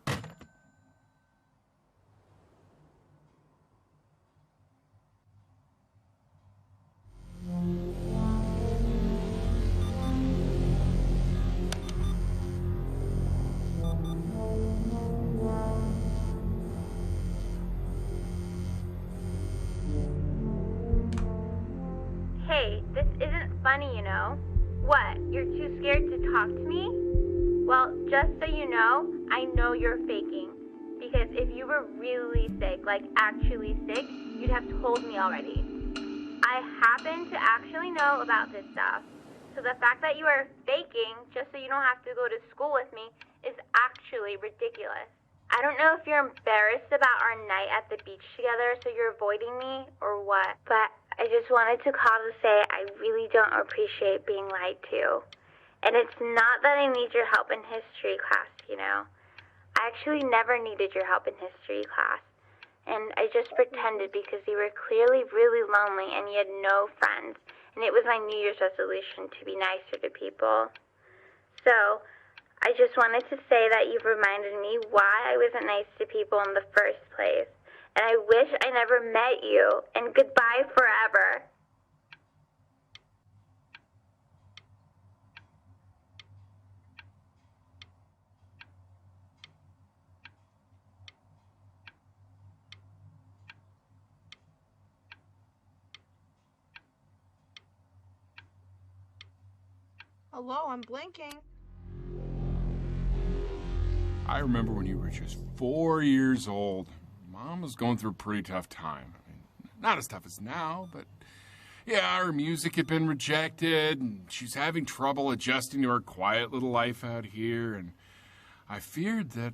Hey, this isn't funny, you know. What, you're too scared to talk to me? Well, just so you know, I know you're faking. Because if you were really sick, like actually sick, you'd have told me already. I happen to actually know about this stuff. So the fact that you are faking just so you don't have to go to school with me is actually ridiculous. I don't know if you're embarrassed about our night at the beach together, so you're avoiding me, or what. But I just wanted to call to say I really don't appreciate being lied to. And it's not that I need your help in history class, you know. I actually never needed your help in history class. And I just pretended because you were clearly really lonely and you had no friends. And it was my New Year's resolution to be nicer to people. So, I just wanted to say that you've reminded me why I wasn't nice to people in the first place. And I wish I never met you. And goodbye forever. Hello, I'm blinking. I remember when you were just 4 years old. Mom was going through a pretty tough time. I mean, not as tough as now, but yeah, her music had been rejected, and she's having trouble adjusting to her quiet little life out here, and I feared that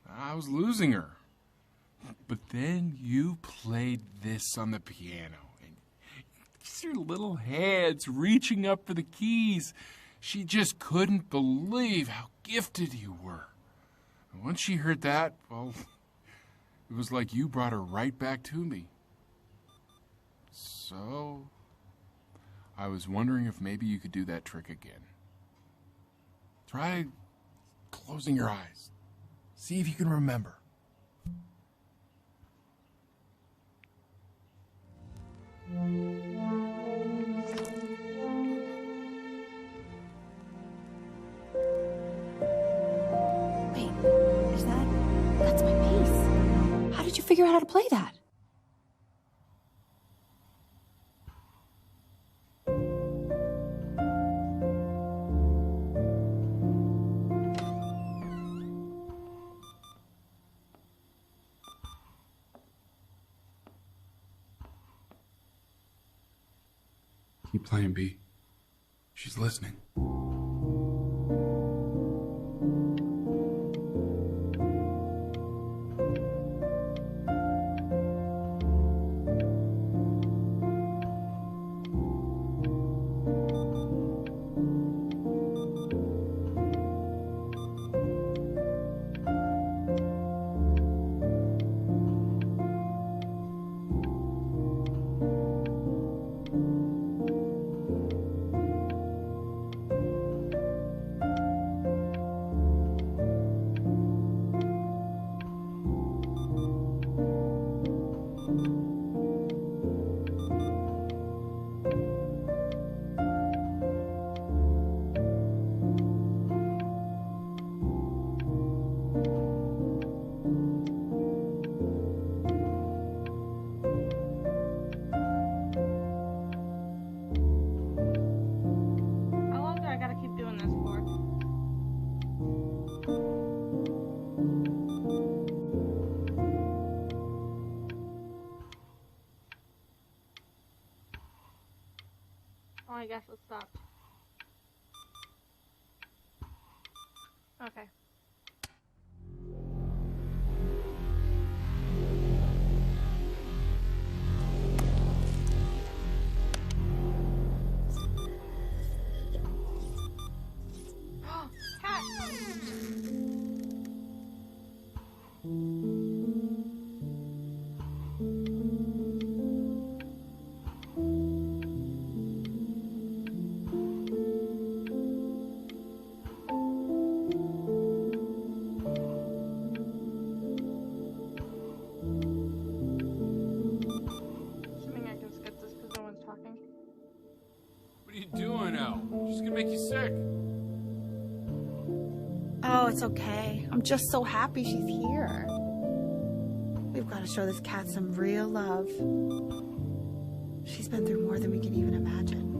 I was losing her. But then you played this on the piano, and just your little hands reaching up for the keys. She just couldn't believe how gifted you were. And once she heard that, well, it was like you brought her right back to me. So, I was wondering if maybe you could do that trick again. Try closing your eyes. See if you can remember. Wait, that's my bass. How did you figure out how to play that? Keep playing, B. She's listening. Yes, let's stop. Okay. Cat! Assuming I can skip this because no one's talking. What are you doing, Elle? She's gonna make you sick. Oh, it's okay. I'm just so happy she's here. We've got to show this cat some real love. She's been through more than we can even imagine.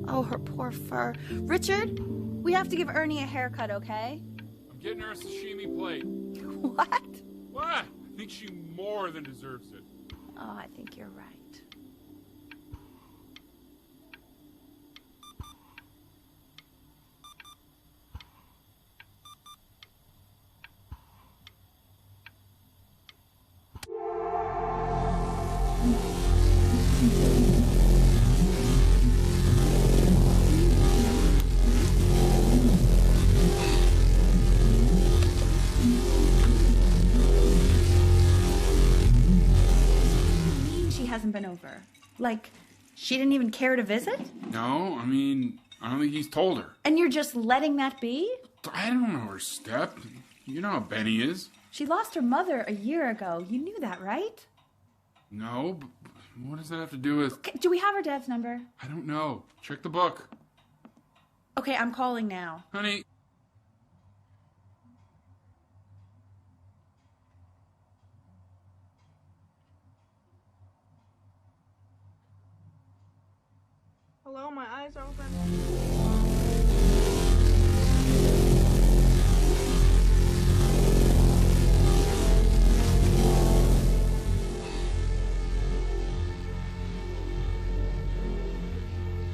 Oh, her poor fur. Richard, we have to give Ernie a haircut, okay? I'm getting her a sashimi plate. What? What? I think she more than deserves it. Oh, I think you're right. She hasn't been over. Like, she didn't even care to visit? No, I mean, I don't think he's told her. And you're just letting that be? I don't know her step. You know how Benny is. She lost her mother a year ago. You knew that, right? No, but what does that have to do with... Okay, do we have her dad's number? I don't know. Check the book. Okay, I'm calling now. Honey. Hello, my eyes are open.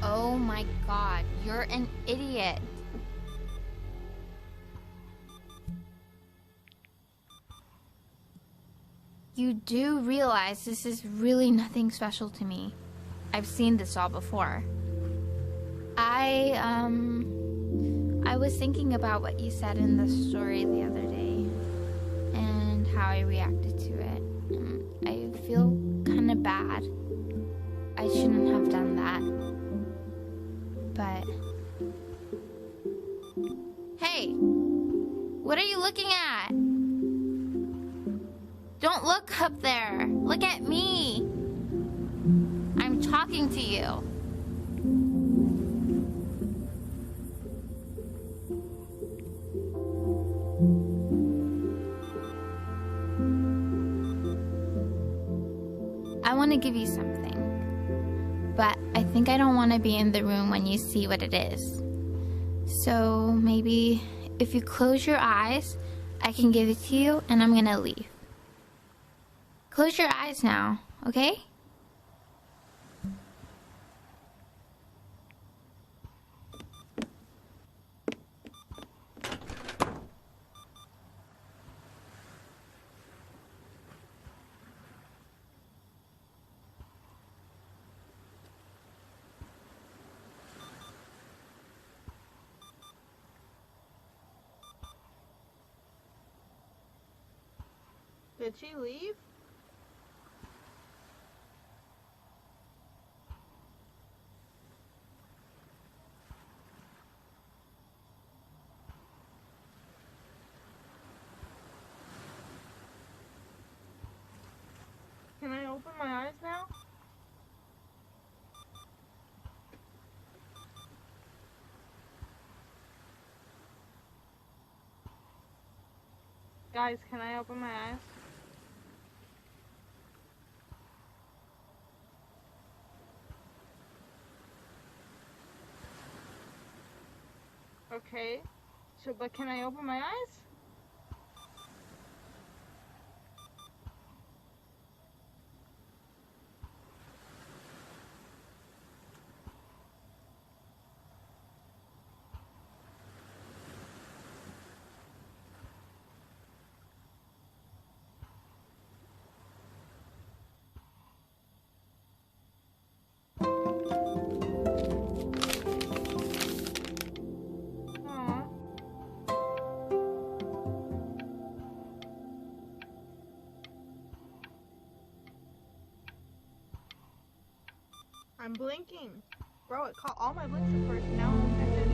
Oh my god, you're an idiot. You do realize this is really nothing special to me. I've seen this all before. I was thinking about what you said in the story the other day and how I reacted to it. I feel kind of bad. I shouldn't have done that. But... Hey! What are you looking at? Don't look up there! Look at me! I'm talking to you. I want to give you something, but I think I don't want to be in the room when you see what it is. So maybe if you close your eyes, I can give it to you and I'm gonna leave. Close your eyes now, okay? Did she leave? Can I open my eyes now? Guys, can I open my eyes? Okay, so but can I open my eyes? I'm blinking. Bro, it caught all my blinks at first. Now I'm at 10.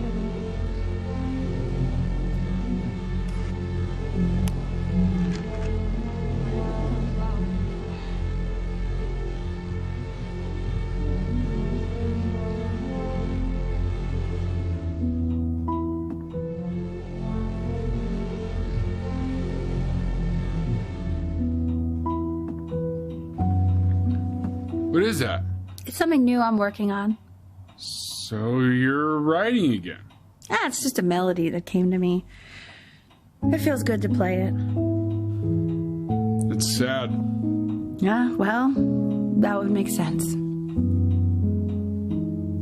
What is that? It's something new I'm working on. So you're writing again? It's just a melody that came to me. It feels good to play it. It's sad. Yeah, well, that would make sense.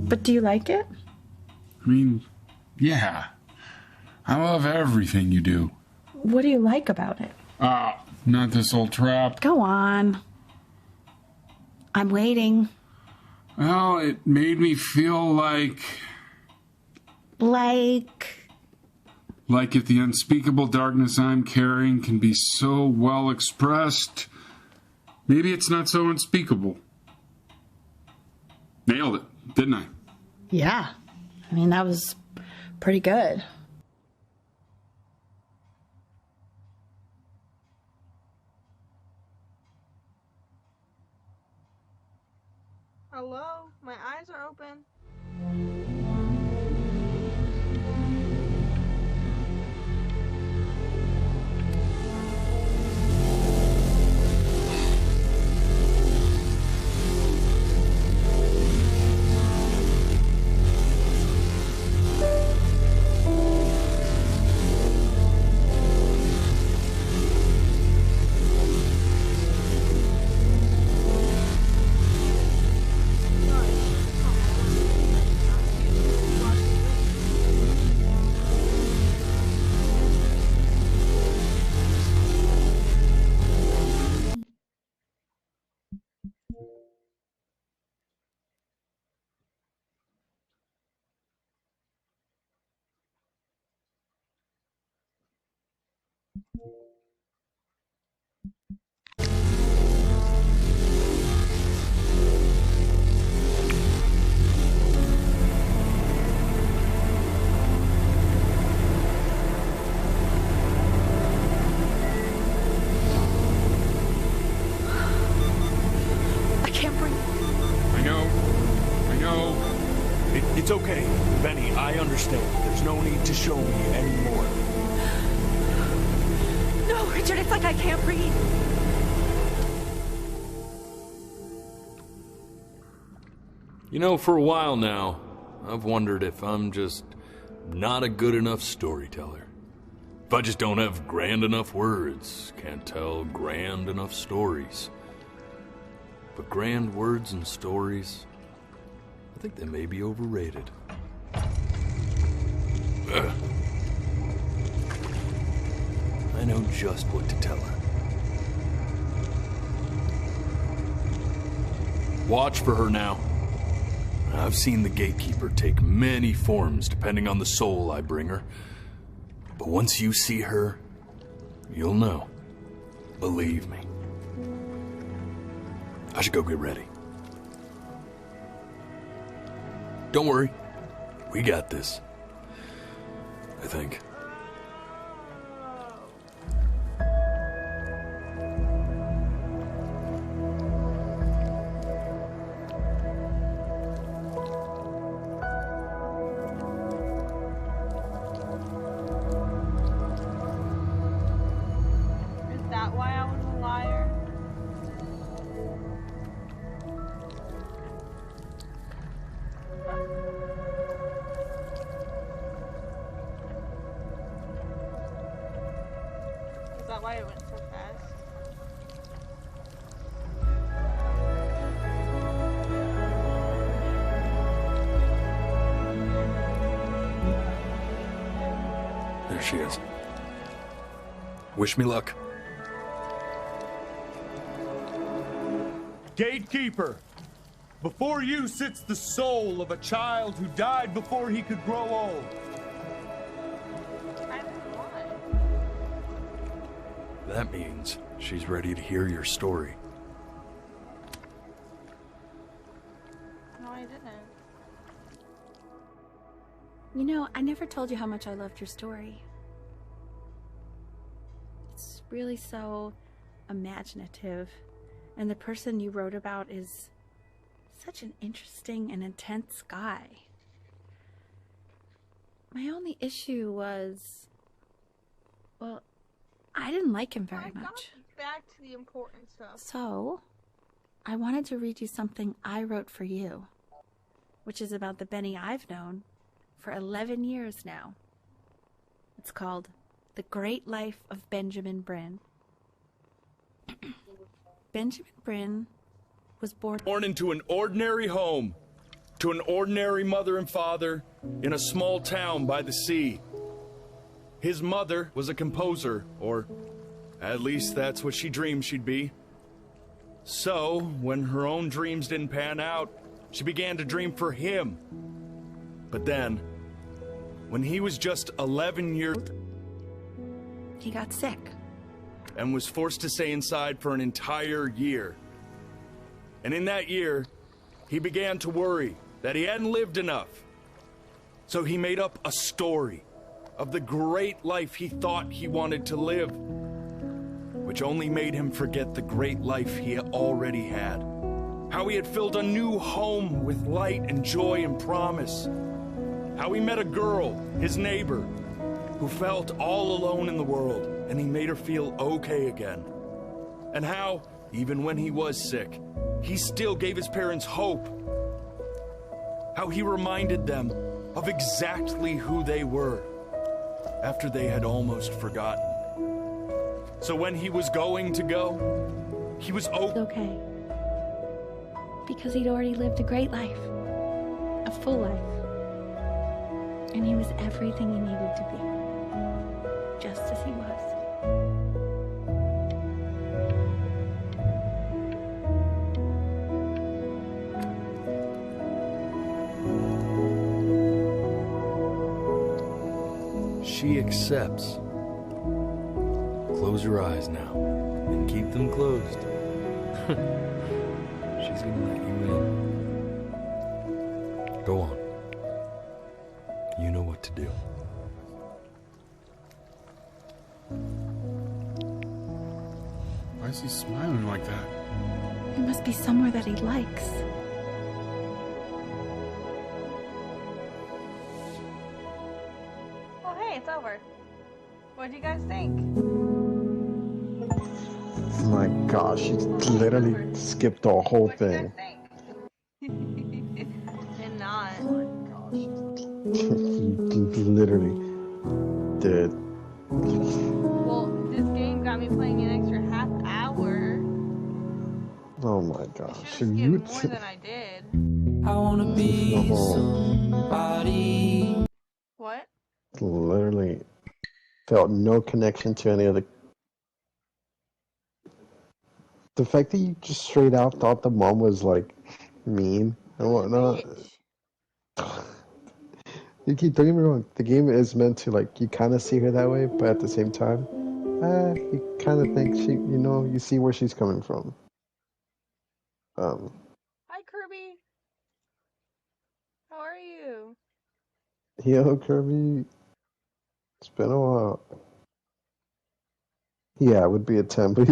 But do you like it? I mean, yeah. I love everything you do. What do you like about it? Not this old trap. Go on. I'm waiting. Well, it made me feel like if the unspeakable darkness I'm carrying can be so well expressed, maybe it's not so unspeakable. Nailed it, didn't I? Yeah. I mean, that was pretty good. Hello? My eyes are open. It's okay, Benny, I understand. There's no need to show me anymore. No, Richard, it's like I can't breathe. You know, for a while now, I've wondered if I'm just not a good enough storyteller. If I just don't have grand enough words, can't tell grand enough stories. But grand words and stories, I think they may be overrated. Ugh. I know just what to tell her. Watch for her now. I've seen the Gatekeeper take many forms depending on the soul I bring her. But once you see her, you'll know. Believe me. I should go get ready. Don't worry. We got this. I think. Is that why I was a liar? Is that why it went so fast? There she is. Wish me luck. Gatekeeper, before you sits the soul of a child who died before he could grow old. That means she's ready to hear your story. No, I You know, I never told you how much I loved your story. It's really so imaginative, and the person you wrote about is such an interesting and intense guy. My only issue was, well, I didn't like him very much. Back to the important stuff. So, I wanted to read you something I wrote for you, which is about the Benny I've known for 11 years now. It's called The Great Life of Benjamin Brin. Benjamin Brin was born into an ordinary home, to an ordinary mother and father in a small town by the sea. His mother was a composer, or at least that's what she dreamed she'd be. So, when her own dreams didn't pan out, she began to dream for him. But then, when he was just 11 years old, he got sick and was forced to stay inside for an entire year. And in that year, he began to worry that he hadn't lived enough. So he made up a story of the great life he thought he wanted to live, which only made him forget the great life he already had. How he had filled a new home with light and joy and promise. How he met a girl, his neighbor, who felt all alone in the world, and he made her feel okay again. And how, even when he was sick, he still gave his parents hope. How he reminded them of exactly who they were after they had almost forgotten. So when he was going to go, he was okay. Because he'd already lived a great life. A full life. And he was everything he needed to be. Just as he was. She accepts. Close your eyes now, and keep them closed. She's gonna let you in. Go on. You know what to do. Why is he smiling like that? It must be somewhere that he likes. Oh, hey, it's over. What do you guys think? Oh my gosh, she literally skipped the whole thing. And not. Literally did. Well, this game got me playing an extra half hour. Oh my gosh. Should have skipped more than I did. I wanna be somebody. What? Literally felt no connection to any of the fact that you just straight out thought the mom was like mean and whatnot. Don't get me wrong, the game is meant to like you kind of see her that way, but at the same time, you kind of think she, you see where she's coming from. Hi, Kirby. How are you? Yo, Kirby. It's been a while. Yeah, it would be a 10, but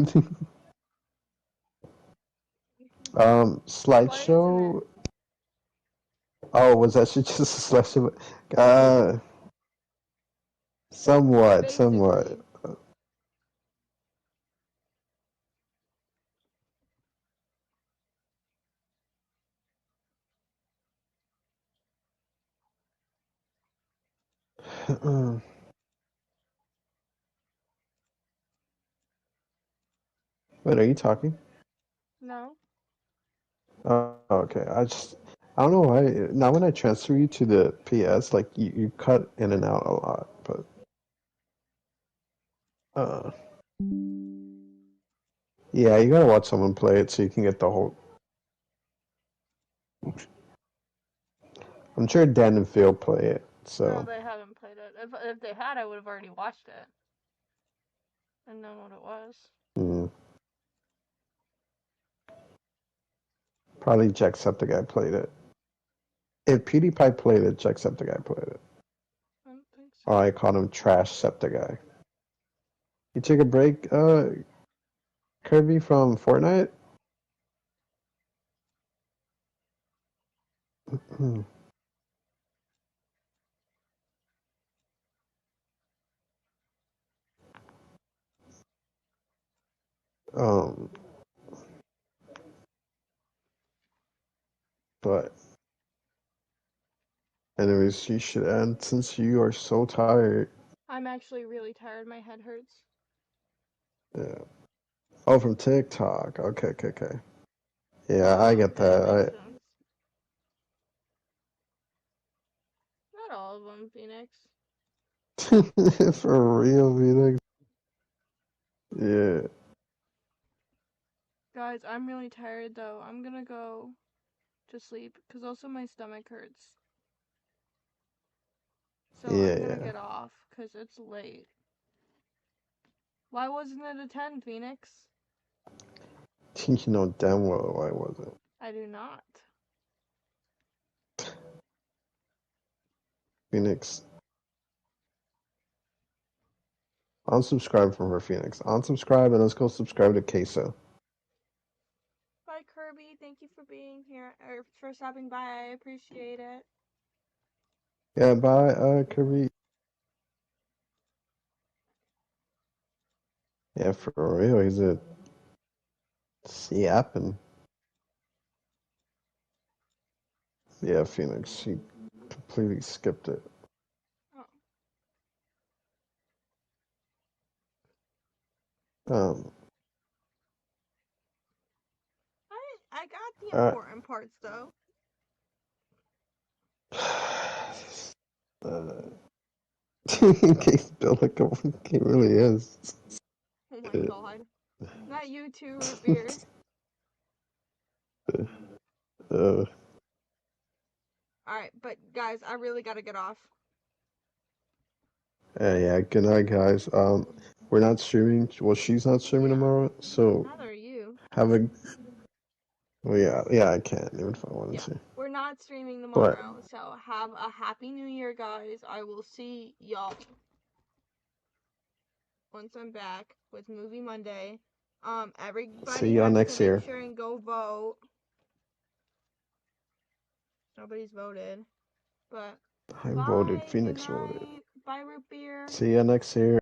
slideshow. Oh, was that shit just a slideshow? Somewhat. Wait, are you talking? No. Oh, okay. I don't know why. Now when I transfer you to the PS, like you cut in and out a lot, but yeah, you gotta watch someone play it so you can get the whole. I'm sure Dan and Phil play it, so. No, they haven't played it. If they had, I would have already watched it and known what it was. Probably Jacksepticeye played it. If PewDiePie played it, Jacksepticeye played it. Oh, I called him Trash Septa guy. You took a break, Kirby, from Fortnite? um, but anyways, you should end since you are so tired. I'm actually really tired. My head hurts. Yeah. Oh, from TikTok. Okay. Yeah, I get that. Not all of them, Phoenix. For real, Phoenix. Yeah. Guys, I'm really tired though. I'm gonna go to sleep because also my stomach hurts. So I'm gonna get off because it's late. Why wasn't it a 10, Phoenix? You know damn well why was it? I do not. Phoenix. Unsubscribe from her, Phoenix. Unsubscribe and let's go subscribe to Queso. Bye, Kirby. Thank you for being here, or for stopping by. I appreciate it. Yeah, bye, Kirby. Yeah, for real, he's a yapping. Yeah, Phoenix. He completely skipped it. I got the important parts though. In case Bill he really is. Oh my god. Not you too, Root Beer. Alright, but guys, I really gotta get off. Yeah, good night, guys. We're not streaming. Well, she's not streaming tomorrow, so Neither are you. have a. Well, yeah, I can't even if I wanted to. We're not streaming tomorrow, so have a happy new year, guys. I will see y'all once I'm back with Movie Monday. Everybody See y'all next year. Make sure and go vote. Nobody's voted, but I voted. Phoenix voted. Bye, Root Beer. See ya next year.